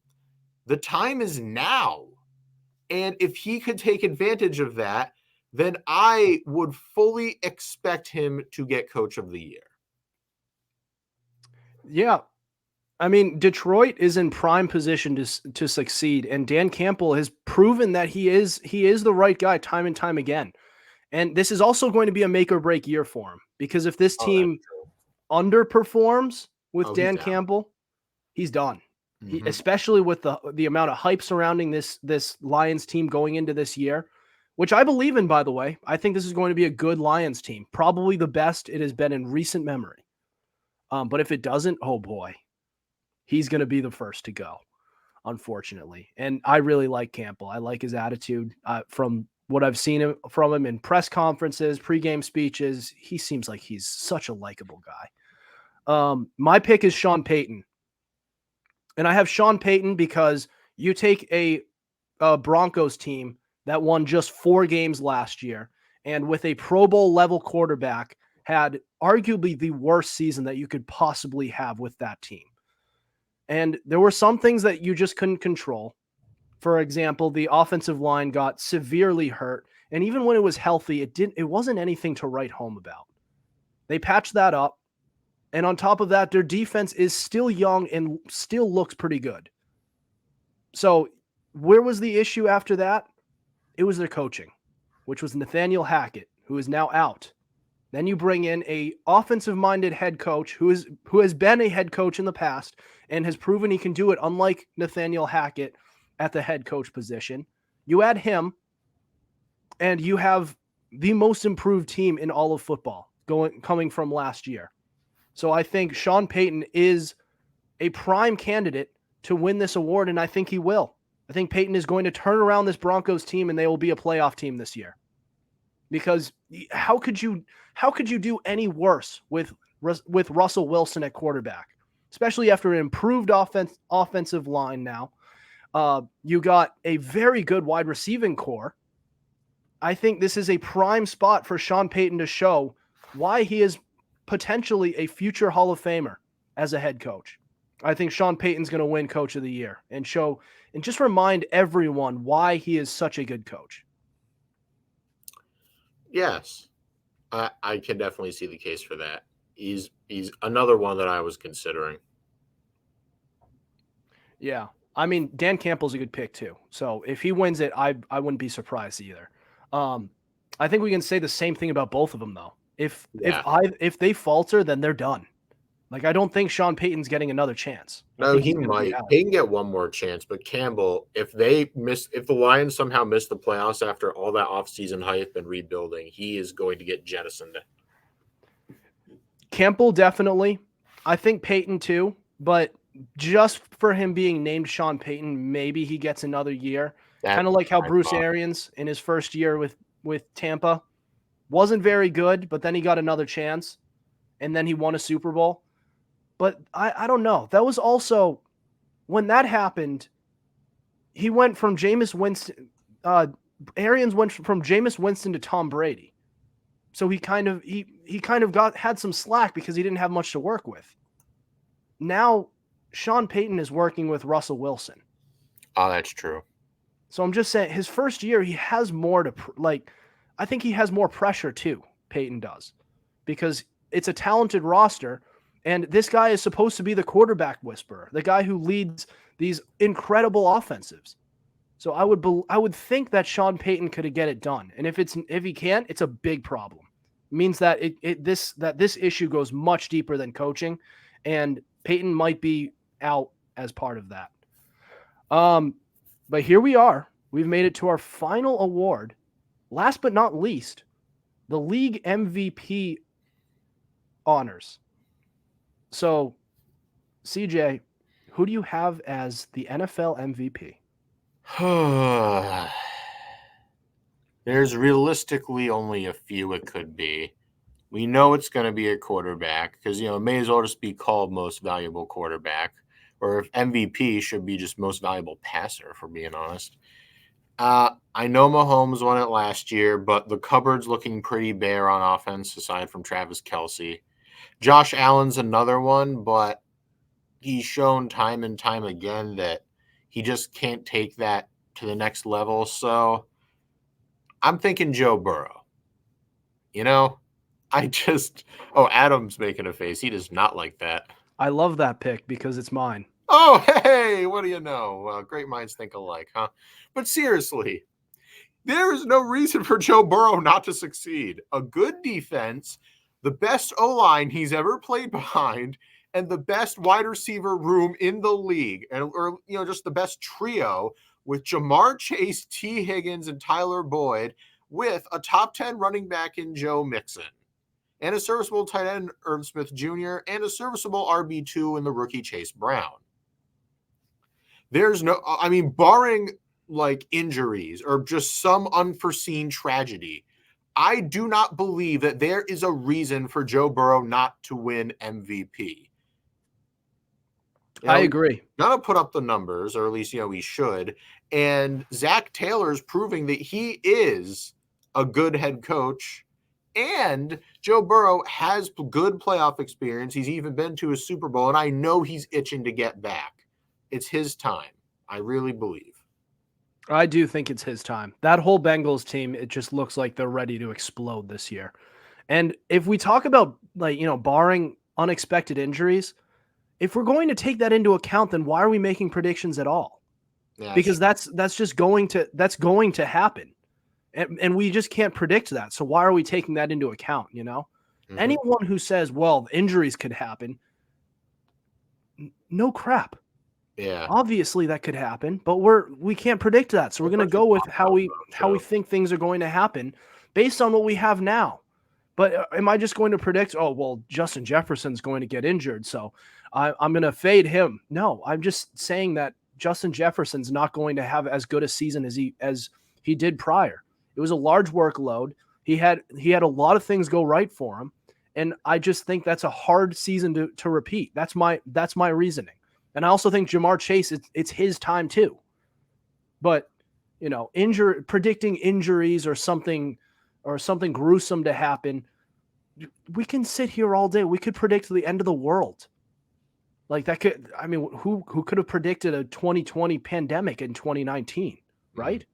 The time is now. And if he could take advantage of that, then I would fully expect him to get Coach of the Year. Yeah. I mean, Detroit is in prime position to succeed, and Dan Campbell has proven that he is the right guy time and time again. And this is also going to be a make or break year for him, because if this team underperforms with Dan Campbell, he's done. Mm-hmm. Especially with the amount of hype surrounding this Lions team going into this year, which I believe in, by the way. I think this is going to be a good Lions team, probably the best it has been in recent memory. But if it doesn't, oh boy. He's going to be the first to go, unfortunately. And I really like Campbell. I like his attitude. From what I've seen from him in press conferences, pregame speeches, he seems like he's such a likable guy. My pick is Sean Payton. And I have Sean Payton because you take a Broncos team that won just 4 games last year, and with a Pro Bowl level quarterback, had arguably the worst season that you could possibly have with that team. And there were some things that you just couldn't control. For example, the offensive line got severely hurt. And even when it was healthy, it wasn't anything to write home about. They patched that up. And on top of that, their defense is still young and still looks pretty good. So where was the issue after that? It was their coaching, which was Nathaniel Hackett, who is now out. Then you bring in a offensive-minded head coach who has been a head coach in the past and has proven he can do it, unlike Nathaniel Hackett at the head coach position. You add him, and you have the most improved team in all of football coming from last year. So I think Sean Payton is a prime candidate to win this award, and I think he will. I think Payton is going to turn around this Broncos team, and they will be a playoff team this year. Because how could you do any worse with Russell Wilson at quarterback, especially after an improved offensive line now? You got a very good wide receiving core. I think this is a prime spot for Sean Payton to show why he is potentially a future Hall of Famer as a head coach. I think Sean Payton's going to win Coach of the Year and just remind everyone why he is such a good coach. Yes, I can definitely see the case for that. He's another one that I was considering. Yeah, I mean, Dan Campbell's a good pick too. So if he wins it, I wouldn't be surprised either. I think we can say the same thing about both of them though. If they falter, then they're done. Like, I don't think Sean Payton's getting another chance. No, he might. He can get one more chance, but Campbell, if the Lions somehow miss the playoffs after all that offseason hype and rebuilding, he is going to get jettisoned. Campbell, definitely. I think Payton too, but just for him being named Sean Payton, maybe he gets another year. Kind of like how Bruce Arians in his first year with Tampa wasn't very good, but then he got another chance, and then he won a Super Bowl. But I don't know. That was also, when that happened, he went from Jameis Winston. Arians went from Jameis Winston to Tom Brady. So he kind of had some slack because he didn't have much to work with. Now, Sean Payton is working with Russell Wilson. Oh, that's true. So I'm just saying, his first year, he has more to, I think he has more pressure too, Payton does. Because it's a talented roster, and this guy is supposed to be the quarterback whisperer, the guy who leads these incredible offensives. So I would think that Sean Payton could get it done. And if he can't, it's a big problem. It means that this issue goes much deeper than coaching, and Payton might be out as part of that. But here we are. We've made it to our final award. Last but not least, the league MVP honors. So, CJ, who do you have as the NFL MVP? There's realistically only a few it could be. We know it's going to be a quarterback because, it may as well just be called most valuable quarterback, or if MVP should be just most valuable passer, for being honest. I know Mahomes won it last year, but the cupboard's looking pretty bare on offense aside from Travis Kelce. Josh Allen's another one, but he's shown time and time again that he just can't take that to the next level. So I'm thinking Joe Burrow. Adam's making a face. He does not like that. I love that pick because it's mine. Oh, hey, what do you know? Great minds think alike, huh? But seriously, there is no reason for Joe Burrow not to succeed. A good defense, the best O-line he's ever played behind, and the best wide receiver room in the league, or just the best trio with Jamar Chase, T. Higgins, and Tyler Boyd, with a top 10 running back in Joe Mixon, and a serviceable tight end, Irv Smith Jr., and a serviceable RB2 in the rookie Chase Brown. There's barring like injuries or just some unforeseen tragedy, I do not believe that there is a reason for Joe Burrow not to win MVP. I agree. Gotta put up the numbers, or at least, we should. And Zach Taylor's proving that he is a good head coach. And Joe Burrow has good playoff experience. He's even been to a Super Bowl, and I know he's itching to get back. It's his time. I really believe. I do think it's his time. That whole Bengals team, it just looks like they're ready to explode this year. And if we talk about, barring unexpected injuries, if we're going to take that into account, then why are we making predictions at all? Yeah, because that's going to happen. And we just can't predict that. So why are we taking that into account, Mm-hmm. Anyone who says, well, injuries could happen, no crap. Yeah. Obviously that could happen, but we can't predict that. So we're going to go with how we think things are going to happen based on what we have now. But am I just going to predict, Justin Jefferson's going to get injured, so I'm going to fade him? No, I'm just saying that Justin Jefferson's not going to have as good a season as he did prior. It was a large workload. He had a lot of things go right for him, and I just think that's a hard season to repeat. That's my reasoning. And I also think Jamar Chase, it's his time too. But, predicting injuries or something gruesome to happen, we can sit here all day. We could predict the end of the world. Like that could, who could have predicted a 2020 pandemic in 2019, right?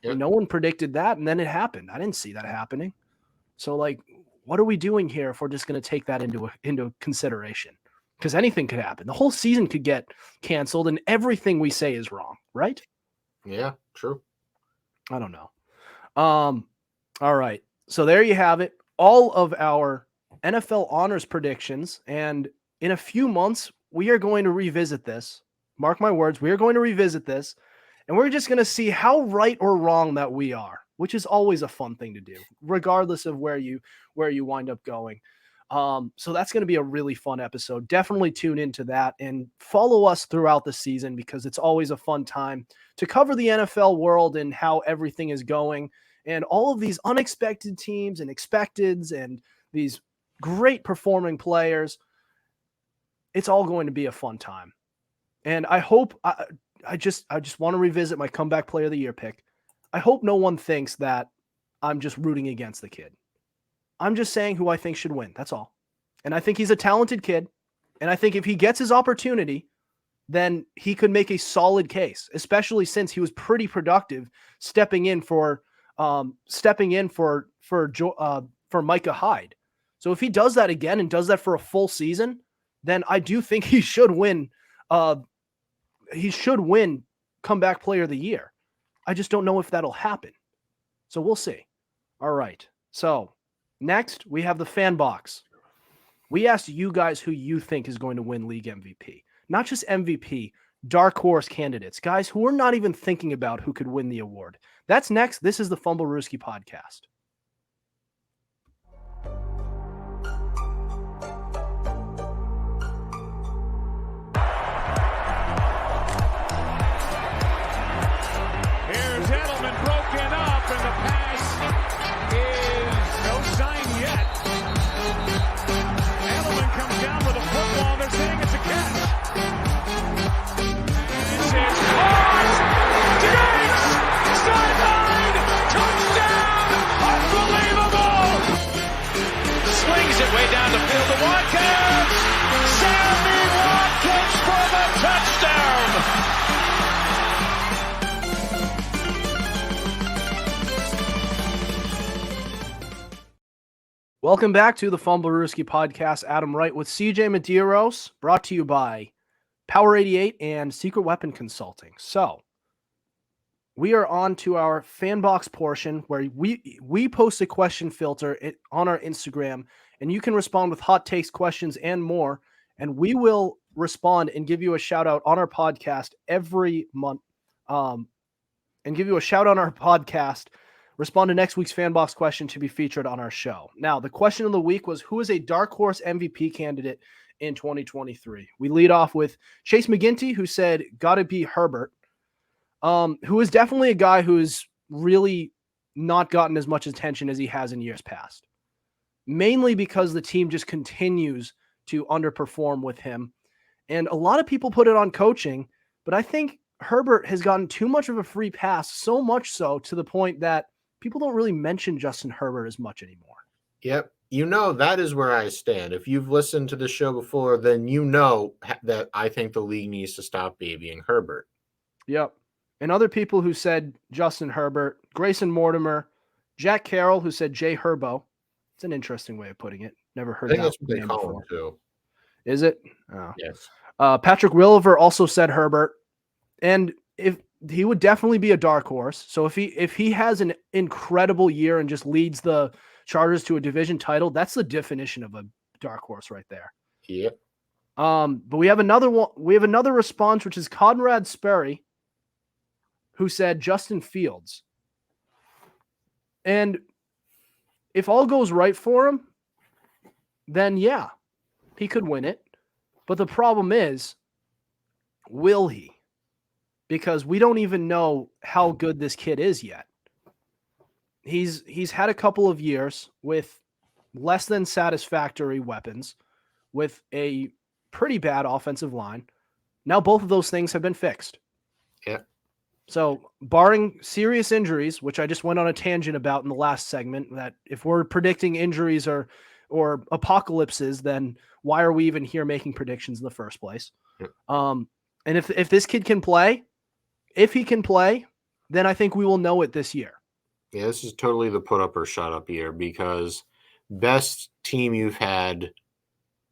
Yep. No one predicted that, and then it happened. I didn't see that happening. So, what are we doing here if we're just going to take that into consideration? Because anything could happen. The whole season could get canceled, and everything we say is wrong, right? Yeah, true. I don't know. All right. So there you have it. All of our NFL honors predictions. And in a few months, we are going to revisit this. Mark my words. We are going to revisit this. And we're just going to see how right or wrong that we are, which is always a fun thing to do, regardless of where you wind up going. So that's going to be a really fun episode. Definitely tune into that and follow us throughout the season, because it's always a fun time to cover the NFL world and how everything is going and all of these unexpected teams and expecteds and these great performing players. It's all going to be a fun time. And I hope I just want to revisit my comeback player of the year pick. I hope no one thinks that I'm just rooting against the kid. I'm just saying who I think should win. That's all. And I think he's a talented kid. And I think if he gets his opportunity, then he could make a solid case, especially since he was pretty productive stepping in for Micah Hyde. So if he does that again and does that for a full season, then I do think he should win. He should win comeback player of the year. I just don't know if that'll happen. So we'll see. All right. So next, we have the fan box. We asked you guys who you think is going to win league MVP. Not just MVP, dark horse candidates, guys who are not even thinking about who could win the award. That's next. This is the Fumblerooski podcast. Here's Edelman broken up, and the pass is no sign yet. Edelman comes down with a football. They're saying it's a catch. This is caught. Diggs! Sideline! Touchdown! Unbelievable! Swings it way down the field to Watkins. Sammy Watkins for the touchdown! Welcome back to the Fumblerooski podcast. Adam Wright with CJ Medeiros, brought to you by Power 88 and Secret Weapon Consulting. So, we are on to our Fanbox portion where we post a question filter on our Instagram, and you can respond with hot takes, questions, and more. And we will respond and give you a shout out on our podcast every month. Respond to next week's Fanbox question to be featured on our show. Now, the question of the week was, who is a dark horse MVP candidate in 2023? We lead off with Chase McGinty, who said, gotta be Herbert, who is definitely a guy who's really not gotten as much attention as he has in years past, mainly because the team just continues to underperform with him. And a lot of people put it on coaching, but I think Herbert has gotten too much of a free pass, so much so to the point that people don't really mention Justin Herbert as much anymore. Yep. You know, that is where I stand. If you've listened to the show before, then you know that I think the league needs to stop babying Herbert. Yep. And other people who said Justin Herbert, Grayson Mortimer, Jack Carroll, who said Jay Herbo. It's an interesting way of putting it. Never heard I think that that's what they name call before. him too. Is it? Oh. Yes. Patrick Williver also said Herbert. And if he would definitely be a dark horse. So if he has an incredible year and just leads the Chargers to a division title, that's the definition of a dark horse right there. Yep. But we have another one. We have another response, which is Conrad Sperry, who said Justin Fields. And if all goes right for him, then yeah, he could win it. But the problem is, will he? Because we don't even know how good this kid is yet. He's had a couple of years with less than satisfactory weapons, with a pretty bad offensive line. Now both of those things have been fixed. Yeah. So barring serious injuries, which I just went on a tangent about in the last segment, that if we're predicting injuries or apocalypses, then why are we even here making predictions in the first place? Yeah. And if this kid can play, if he can play, then I think we will know it this year. Yeah, this is totally the put up or shut up year, because best team you've had,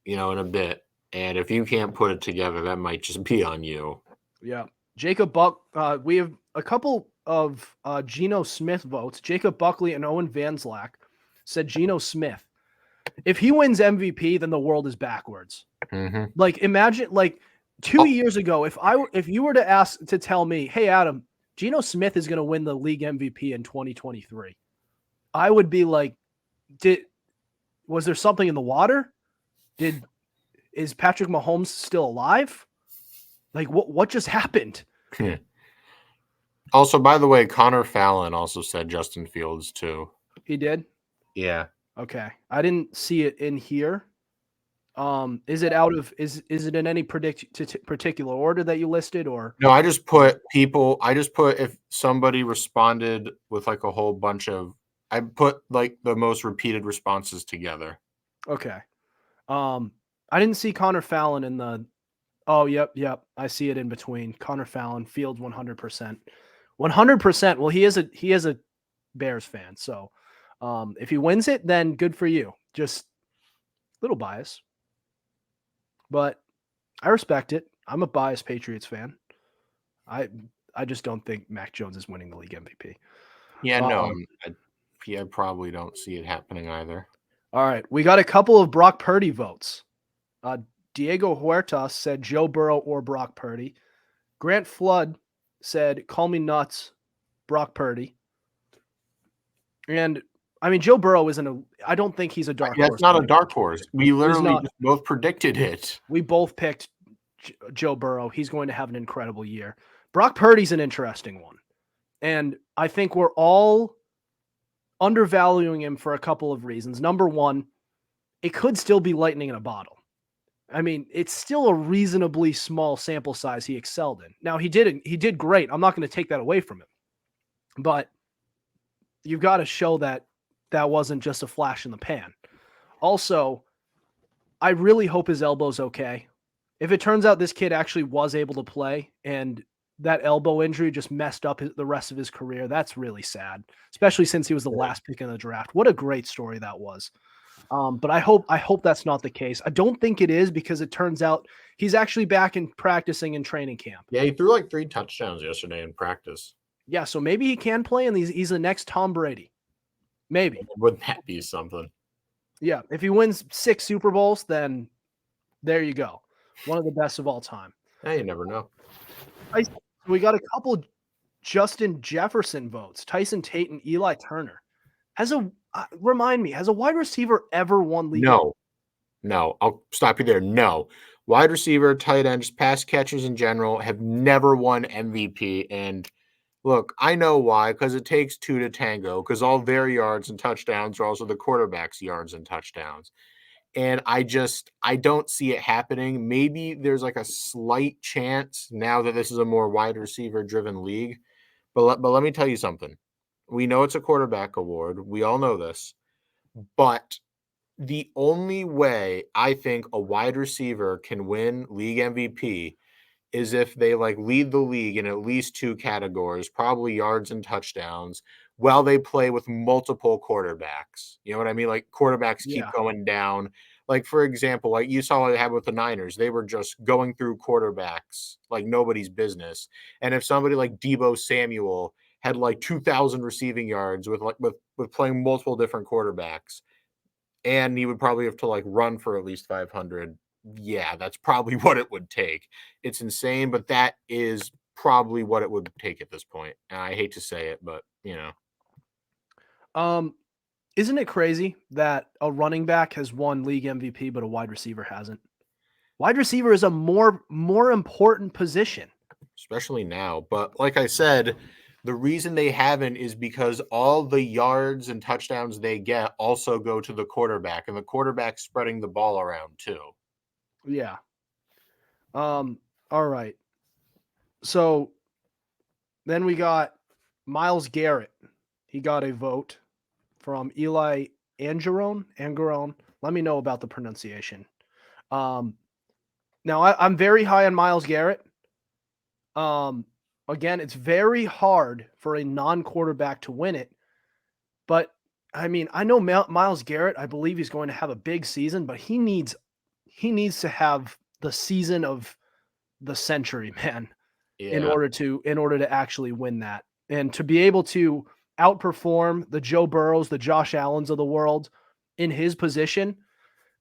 in a bit. And if you can't put it together, that might just be on you. Yeah. Jacob Buck, we have a couple of Geno Smith votes. Jacob Buckley and Owen Vanzlack said Geno Smith. If he wins MVP, then the world is backwards. Mm-hmm. Like, imagine, 2 years ago, if you were to tell me, hey, Adam, Geno Smith is going to win the league MVP in 2023, I would be like, was there something in the water? Is Patrick Mahomes still alive? Like, what just happened? Also, by the way, Connor Fallon also said Justin Fields too. He did? Yeah. Okay. I didn't see it in here. Is it in any particular order that you listed, or? No, I just put if somebody responded with a whole bunch of, I put the most repeated responses together. Okay. I didn't see Connor Fallon in the, oh, yep. I see it in between. Connor Fallon, Fields 100%. 100%. Well, he is a Bears fan. So if he wins it, then good for you. Just a little bias. But I respect it. I'm a biased Patriots fan. I just don't think Mac Jones is winning the league MVP. Yeah, no. I probably don't see it happening either. All right. We got a couple of Brock Purdy votes. Diego Huerta said Joe Burrow or Brock Purdy. Grant Flood said, "Call me nuts, Brock Purdy." And I mean, Joe Burrow I don't think he's a dark horse. That's not a dark horse. We literally just both predicted it. We both picked Joe Burrow. He's going to have an incredible year. Brock Purdy's an interesting one. And I think we're all undervaluing him for a couple of reasons. Number one, it could still be lightning in a bottle. I mean, it's still a reasonably small sample size he excelled in. Now, he did great. I'm not going to take that away from him. But you've got to show that that wasn't just a flash in the pan. Also, I really hope his elbow's okay. If it turns out this kid actually was able to play and that elbow injury just messed up the rest of his career, that's really sad, especially since he was the last pick in the draft. What a great story that was. But I hope that's not the case. I don't think it is, because it turns out he's actually back in practicing in training camp. Yeah, he threw like 3 touchdowns yesterday in practice. Yeah, so maybe he can play, and he's the next Tom Brady. Maybe. Wouldn't that be something? Yeah, if he wins 6 Super Bowls, then there you go. One of the best of all time. Hey, you never know. We got a couple Justin Jefferson votes. Tyson Tate and Eli Turner. Remind me, has a wide receiver ever won league? No. I'll stop you there. No. Wide receiver, tight ends, pass catchers in general have never won MVP. And look, I know why, because it takes 2 to tango, because all their yards and touchdowns are also the quarterback's yards and touchdowns. And I don't see it happening. Maybe there's like a slight chance now that this is a more wide receiver driven league. But let me tell you something. We know it's a quarterback award. We all know this. But the only way I think a wide receiver can win league MVP is if they like lead the league in at least 2 categories, probably yards and touchdowns, while they play with multiple quarterbacks. You know what I mean? Like quarterbacks keep going down. Like, for example, like you saw what they had with the Niners. They were just going through quarterbacks like nobody's business. And if somebody like Deebo Samuel had like 2,000 receiving yards with playing multiple different quarterbacks, and he would probably have to like run for at least 500. Yeah, that's probably what it would take. It's insane, but that is probably what it would take at this point. And I hate to say it, but you know. Isn't it crazy that a running back has won league MVP, but a wide receiver hasn't? Wide receiver is a more important position, especially now. But like I said, the reason they haven't is because all the yards and touchdowns they get also go to the quarterback, and the quarterback's spreading the ball around too. Yeah. All right. So then we got Myles Garrett. He got a vote from Eli Angerone. Let me know about the pronunciation. Now I'm very high on Myles Garrett. Again, it's very hard for a non-quarterback to win it. But I mean, I know Myles Garrett, I believe he's going to have a big season, but he needs to have the season of the century, man, in order to actually win that. And to be able to outperform the Joe Burrows, the Josh Allens of the world in his position,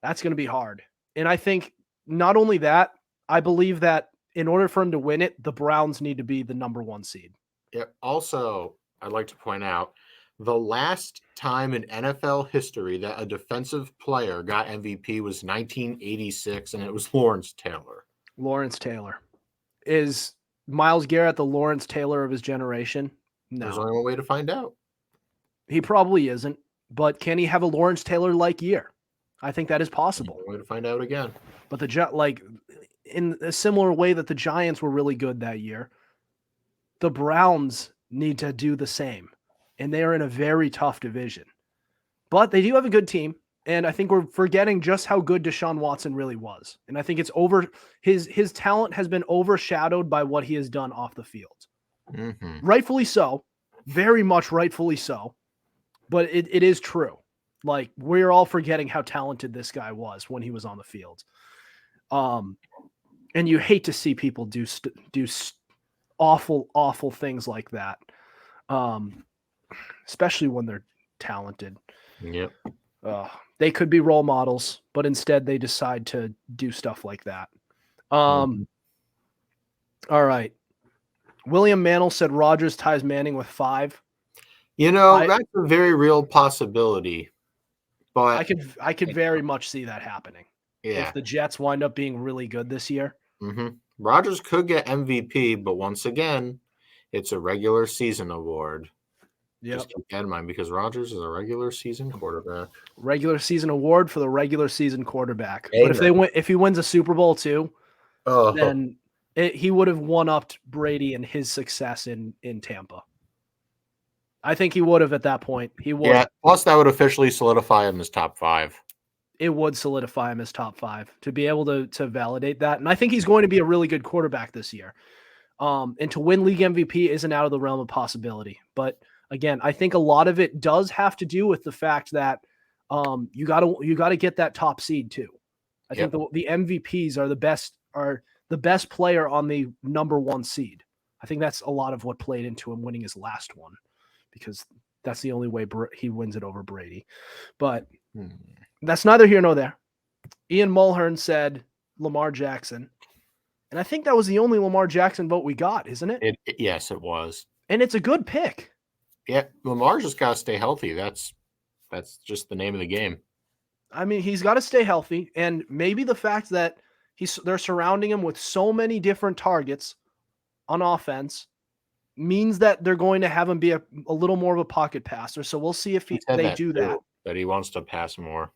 that's going to be hard. And I think not only that, I believe that in order for him to win it, the Browns need to be the number 1 seed. Yeah. Also, I'd like to point out the last time in NFL history that a defensive player got MVP was 1986, and it was Lawrence Taylor. Lawrence Taylor. Is Myles Garrett the Lawrence Taylor of his generation? No. There's only one way to find out. He probably isn't, but can he have a Lawrence Taylor-like year? I think that is possible. There's only way to find out again. But in a similar way that the Giants were really good that year, the Browns need to do the same. And they are in a very tough division. But they do have a good team. And I think we're forgetting just how good Deshaun Watson really was. And I think it's his talent has been overshadowed by what he has done off the field. Mm-hmm. Rightfully so. Very much rightfully so. But it is true. Like, we're all forgetting how talented this guy was when he was on the field. And you hate to see people do awful things like that. Especially when they're talented. Yep. They could be role models, but instead they decide to do stuff like that. All right. William Mantle said Rodgers ties Manning with 5. That's a very real possibility. But I could very much see that happening. Yeah. If the Jets wind up being really good this year. Mm-hmm. Rodgers could get MVP, but once again, it's a regular season award. Yep. Just keep that in mind because Rodgers is a regular season quarterback. Regular season award for the regular season quarterback. Amen. But if he wins a Super Bowl too, Oh, then he would have one-upped Brady and his success in Tampa. I think he would have at that point. He would. Yeah. Plus, that would officially solidify him as top 5. It would solidify him as top 5 to be able to validate that. And I think he's going to be a really good quarterback this year. And to win league MVP isn't out of the realm of possibility. But again, I think a lot of it does have to do with the fact that you gotta get that top seed too. I think the MVPs are the best player on the number 1 seed. I think that's a lot of what played into him winning his last one, because that's the only way he wins it over Brady. But that's neither here nor there. Ian Mulhern said Lamar Jackson. And I think that was the only Lamar Jackson vote we got, isn't it? Yes, it was. And it's a good pick. Yeah, Lamar just got to stay healthy. That's just the name of the game. I mean, he's got to stay healthy, and maybe the fact that they're surrounding him with so many different targets on offense means that they're going to have him be a little more of a pocket passer. So we'll see if they do that. That he wants to pass more.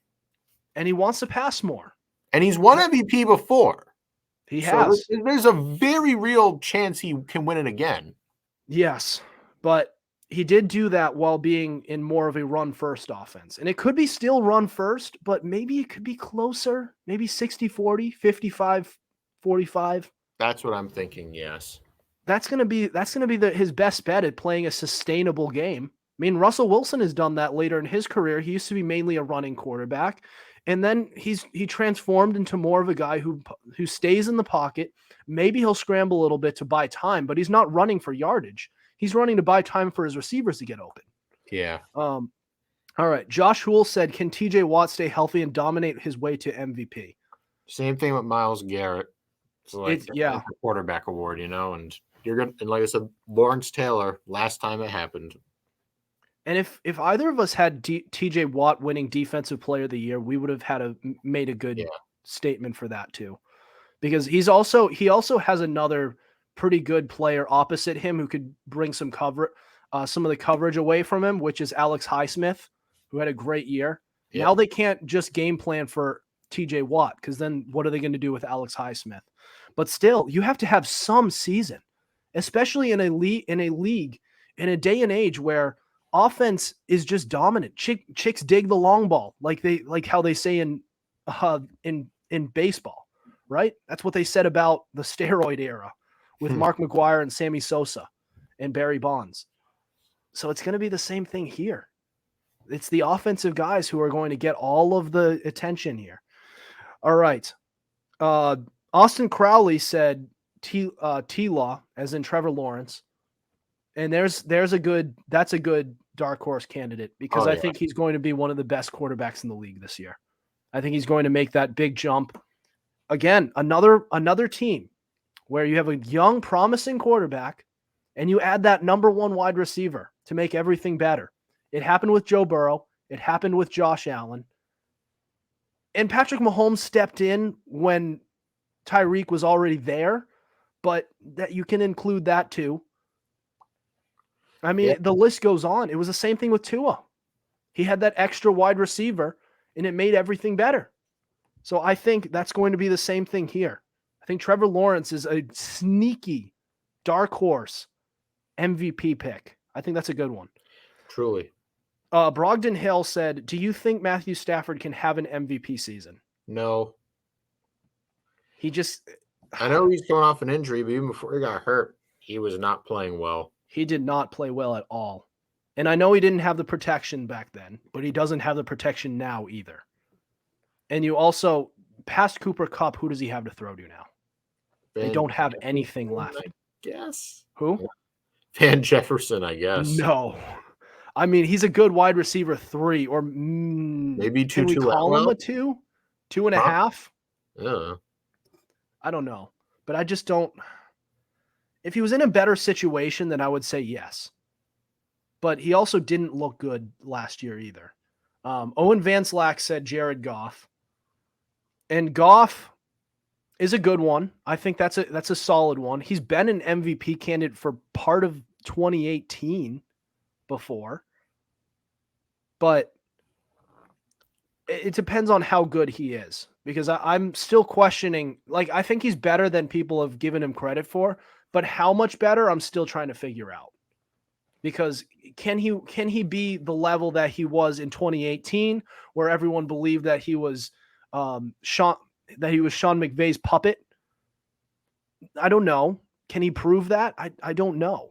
And he wants to pass more. And he's won MVP before. He has. There's a very real chance he can win it again. Yes, but he did do that while being in more of a run-first offense. And it could be still run-first, but maybe it could be closer, maybe 60-40, 55-45. That's what I'm thinking, yes. That's going to be his best bet at playing a sustainable game. I mean, Russell Wilson has done that later in his career. He used to be mainly a running quarterback, and then he transformed into more of a guy who stays in the pocket. Maybe he'll scramble a little bit to buy time, but he's not running for yardage. He's running to buy time for his receivers to get open. Yeah. All right. Josh Houle said, can TJ Watt stay healthy and dominate his way to MVP? Same thing with Myles Garrett. It's a quarterback award, and you're good. And like I said, Lawrence Taylor, last time it happened. And if either of us had TJ Watt winning Defensive Player of the Year, we would have made a good statement for that too, because he also has another pretty good player opposite him who could bring some of the coverage away from him, which is Alex Highsmith, who had a great year. Yep. Now they can't just game plan for TJ Watt, because then what are they going to do with Alex Highsmith? But still, you have to have some season, especially in a league in a day and age where offense is just dominant. Chicks dig the long ball, like how they say in baseball, right? That's what they said about the steroid era with Mark McGwire and Sammy Sosa and Barry Bonds. So it's going to be the same thing here. It's the offensive guys who are going to get all of the attention here. All right. Austin Crowley said T-Law, as in Trevor Lawrence. And that's a good dark horse candidate, because I think he's going to be one of the best quarterbacks in the league this year. I think he's going to make that big jump. Again, another team where you have a young, promising quarterback and you add that number 1 wide receiver to make everything better. It happened with Joe Burrow. It happened with Josh Allen. And Patrick Mahomes stepped in when Tyreek was already there, but that you can include that too. I mean, the list goes on. It was the same thing with Tua. He had that extra wide receiver, and it made everything better. So I think that's going to be the same thing here. I think Trevor Lawrence is a sneaky, dark horse MVP pick. I think that's a good one. Truly. Brogdon Hill said, do you think Matthew Stafford can have an MVP season? No. I know he's coming off an injury, but even before he got hurt, he was not playing well. He did not play well at all. And I know he didn't have the protection back then, but he doesn't have the protection now either. And you also, past Cooper Kupp, who does he have to throw to now? They don't have anything left. I guess. Who? Van Jefferson, I guess. No. I mean, he's a good wide receiver 3, or maybe 2. Can we call him a 2? 2.5? Yeah. I don't know. But I just don't. If he was in a better situation, then I would say yes. But he also didn't look good last year either. Owen Van Slack said Jared Goff. And Goff is a good one. I think that's a solid one. He's been an MVP candidate for part of 2018 before. But it depends on how good he is, because I'm still questioning. Like, I think he's better than people have given him credit for, but how much better, I'm still trying to figure out. Because can he be the level that he was in 2018, where everyone believed that he was Sean McVay's puppet? I don't know. Can he prove that? I don't know.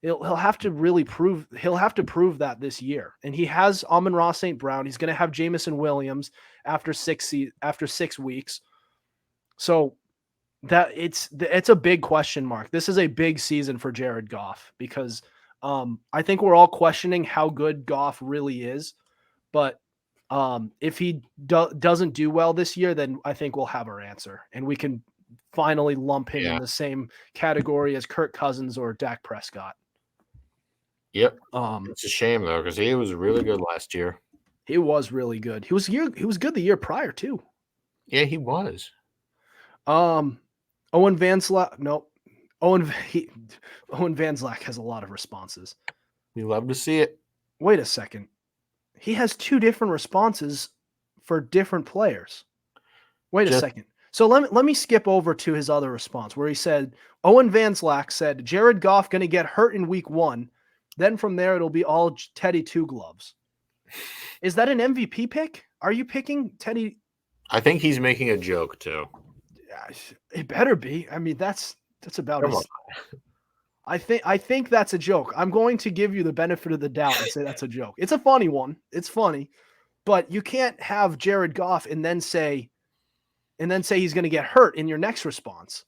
He'll have to really prove that this year. And he has Amon-Ra St. Brown. He's going to have Jamison Williams after 6 weeks. So that it's a big question mark. This is a big season for Jared Goff, because I think we're all questioning how good Goff really is. But if he doesn't do well this year, then I think we'll have our answer, and we can finally lump him in the same category as Kirk Cousins or Dak Prescott. Yep. It's a shame though, because he was really good last year. He was really good. He was good the year prior too. Yeah, he was. Owen Van Slack. Nope. Owen Van Slack has a lot of responses. We love to see it. Wait a second. He has 2 different responses for different players. Wait a second. So let me skip over to his other response, where he said, Owen Van Slack said, Jared Goff going to get hurt in week 1. Then from there, it'll be all Teddy Two Gloves. Is that an MVP pick? Are you picking Teddy? I think he's making a joke too. It better be. I mean, that's about it. I think that's a joke. I'm going to give you the benefit of the doubt and say that's a joke. It's a funny one. It's funny, but you can't have Jared Goff and then say he's going to get hurt in your next response.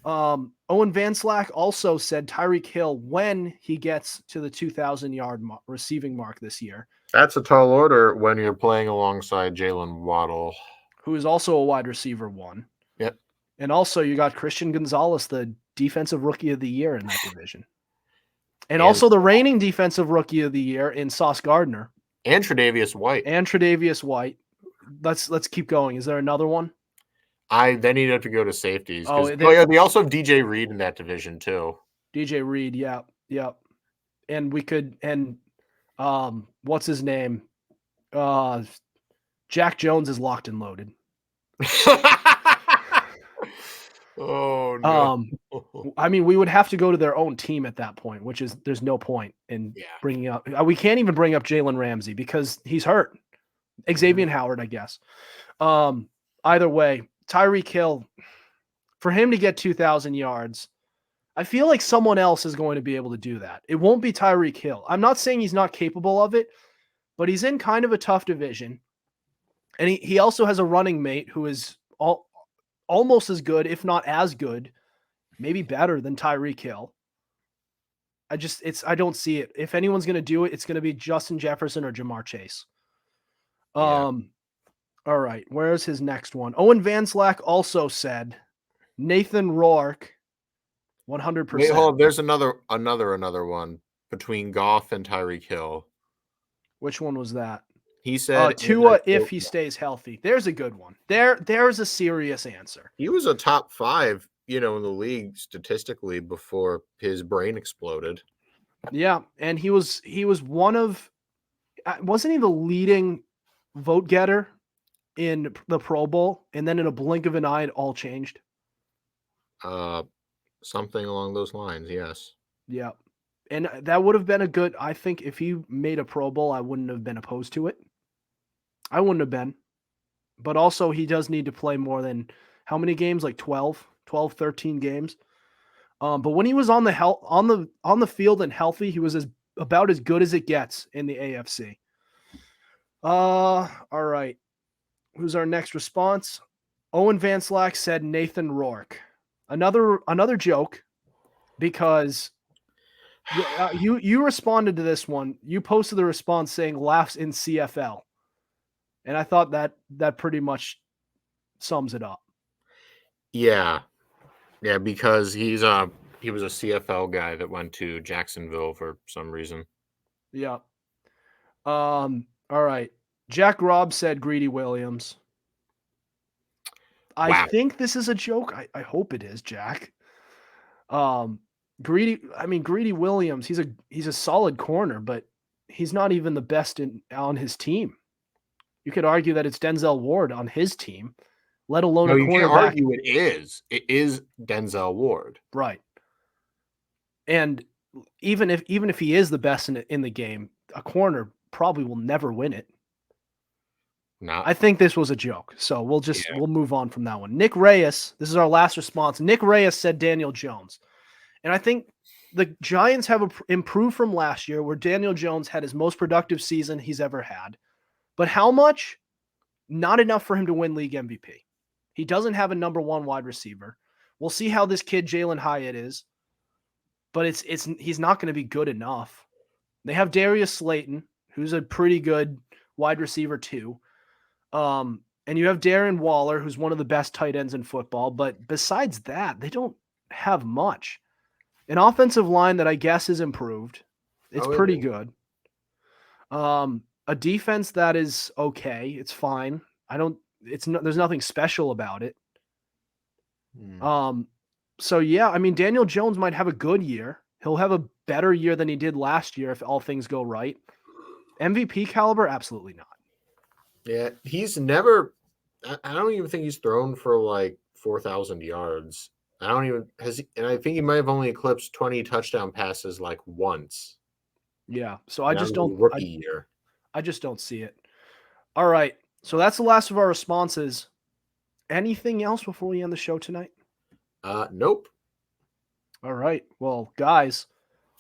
Owen Van Slack also said Tyreek Hill when he gets to the 2,000-yard receiving mark this year. That's a tall order when you're playing alongside Jalen Waddle, who is also a wide receiver 1. Yep. And also you got Christian Gonzalez, the defensive rookie of the year in that division. And also the reigning defensive rookie of the year in Sauce Gardner. And Tre'Davious White. Let's keep going. Is there another one? Then you'd have to go to safeties. They also have DJ Reed in that division too. DJ Reed, yeah. And we could, what's his name? Jack Jones is locked and loaded. Oh no. I mean, we would have to go to their own team at that point, which is there's no point in bringing up. We can't even bring up Jalen Ramsey because he's hurt. Xavier Howard, I guess. Either way, Tyreek Hill, for him to get 2,000 yards, I feel like someone else is going to be able to do that. It won't be Tyreek Hill. I'm not saying he's not capable of it, but he's in kind of a tough division. And he also has a running mate who is almost as good, if not as good, maybe better than Tyreek Hill. I don't see it. If anyone's going to do it, it's going to be Justin Jefferson or Jamar Chase. All right, where's his next one? Owen Van Slack also said Nathan Rourke, 100%. Wait, hold on. There's another one between Goff and Tyreek Hill. Which one was that? He said Tua if he stays healthy. There's a good one. There's a serious answer. He was a top 5, in the league statistically before his brain exploded. Yeah, and he was one of, wasn't he the leading vote getter in the Pro Bowl? And then in a blink of an eye, it all changed. Something along those lines, yes. Yeah. And that would have been a good, I think if he made a Pro Bowl, I wouldn't have been opposed to it. I wouldn't have been. But also he does need to play more than how many games? Like 12, 13 games. But when he was on the field and healthy, he was about as good as it gets in the AFC. All right. Who's our next response? Owen Van Slack said Nathan Rourke. Another joke, because you responded to this one. You posted the response saying laughs in CFL. And I thought that pretty much sums it up. Yeah. Yeah, because he was a CFL guy that went to Jacksonville for some reason. Yeah. All right. Jack Robb said Greedy Williams. I Wow. think this is a joke. I hope it is, Jack. Greedy Williams, he's a solid corner, but he's not even the best on his team. You could argue that it's Denzel Ward on his team, let alone No, a you can't cornerback. argue it is. It is Denzel Ward. Right. And even if he is the best in the game, a corner probably will never win it. I think this was a joke. So we'll move on from that one. Nick Reyes, this is our last response. Nick Reyes said Daniel Jones. And I think the Giants have improved from last year where Daniel Jones had his most productive season he's ever had. But how much? Not enough for him to win league MVP. He doesn't have a number one wide receiver. We'll see how this kid Jalen Hyatt is. But he's not going to be good enough. They have Darius Slayton, who's a pretty good wide receiver too. And you have Darren Waller, who's one of the best tight ends in football. But besides that, they don't have much. An offensive line that I guess is improved. It's pretty good. A defense that is okay. It's fine. There's nothing special about it. So yeah, I mean, Daniel Jones might have a good year. He'll have a better year than he did last year if all things go right. MVP caliber? Absolutely not. Yeah, he's never. I don't even think he's thrown for like 4,000 yards. And I think he might have only eclipsed 20 touchdown passes like once. Yeah, so I just don't. Rookie year. I just don't see it. All right, so that's the last of our responses. Anything else before we end the show tonight? Nope. All right. Well, guys,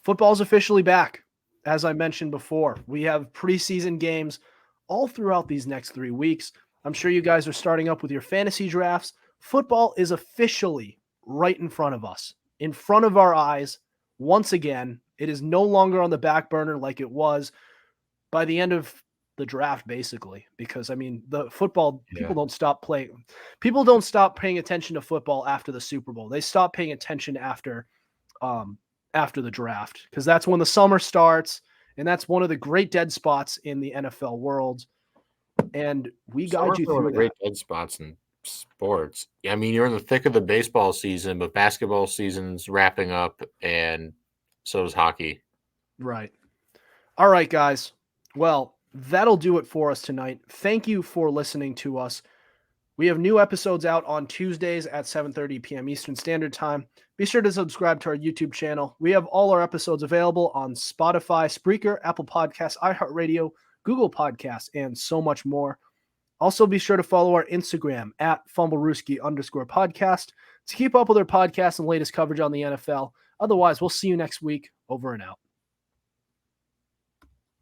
football's officially back. As I mentioned before, we have preseason games all throughout these next 3 weeks. I'm sure you guys are starting up with your fantasy drafts. Football is officially right in front of us, in front of our eyes. Once again, it is no longer on the back burner like it was by the end of the draft, basically, because I mean, the football people don't stop playing. People don't stop paying attention to football after the Super Bowl. They stop paying attention after the draft, because that's when the summer starts, and that's one of the great dead spots in the NFL world. And we guide you through great dead spots in sports. I mean, you're in the thick of the baseball season, but basketball season's wrapping up, and so is hockey. Right. All right, guys. Well, that'll do it for us tonight. Thank you for listening to us. We have new episodes out on Tuesdays at 7:30 p.m. Eastern Standard Time. Be sure to subscribe to our YouTube channel. We have all our episodes available on Spotify, Spreaker, Apple Podcasts, iHeartRadio, Google Podcasts, and so much more. Also, be sure to follow our Instagram at Fumblerooski_podcast to keep up with our podcast and latest coverage on the NFL. Otherwise, we'll see you next week. Over and out.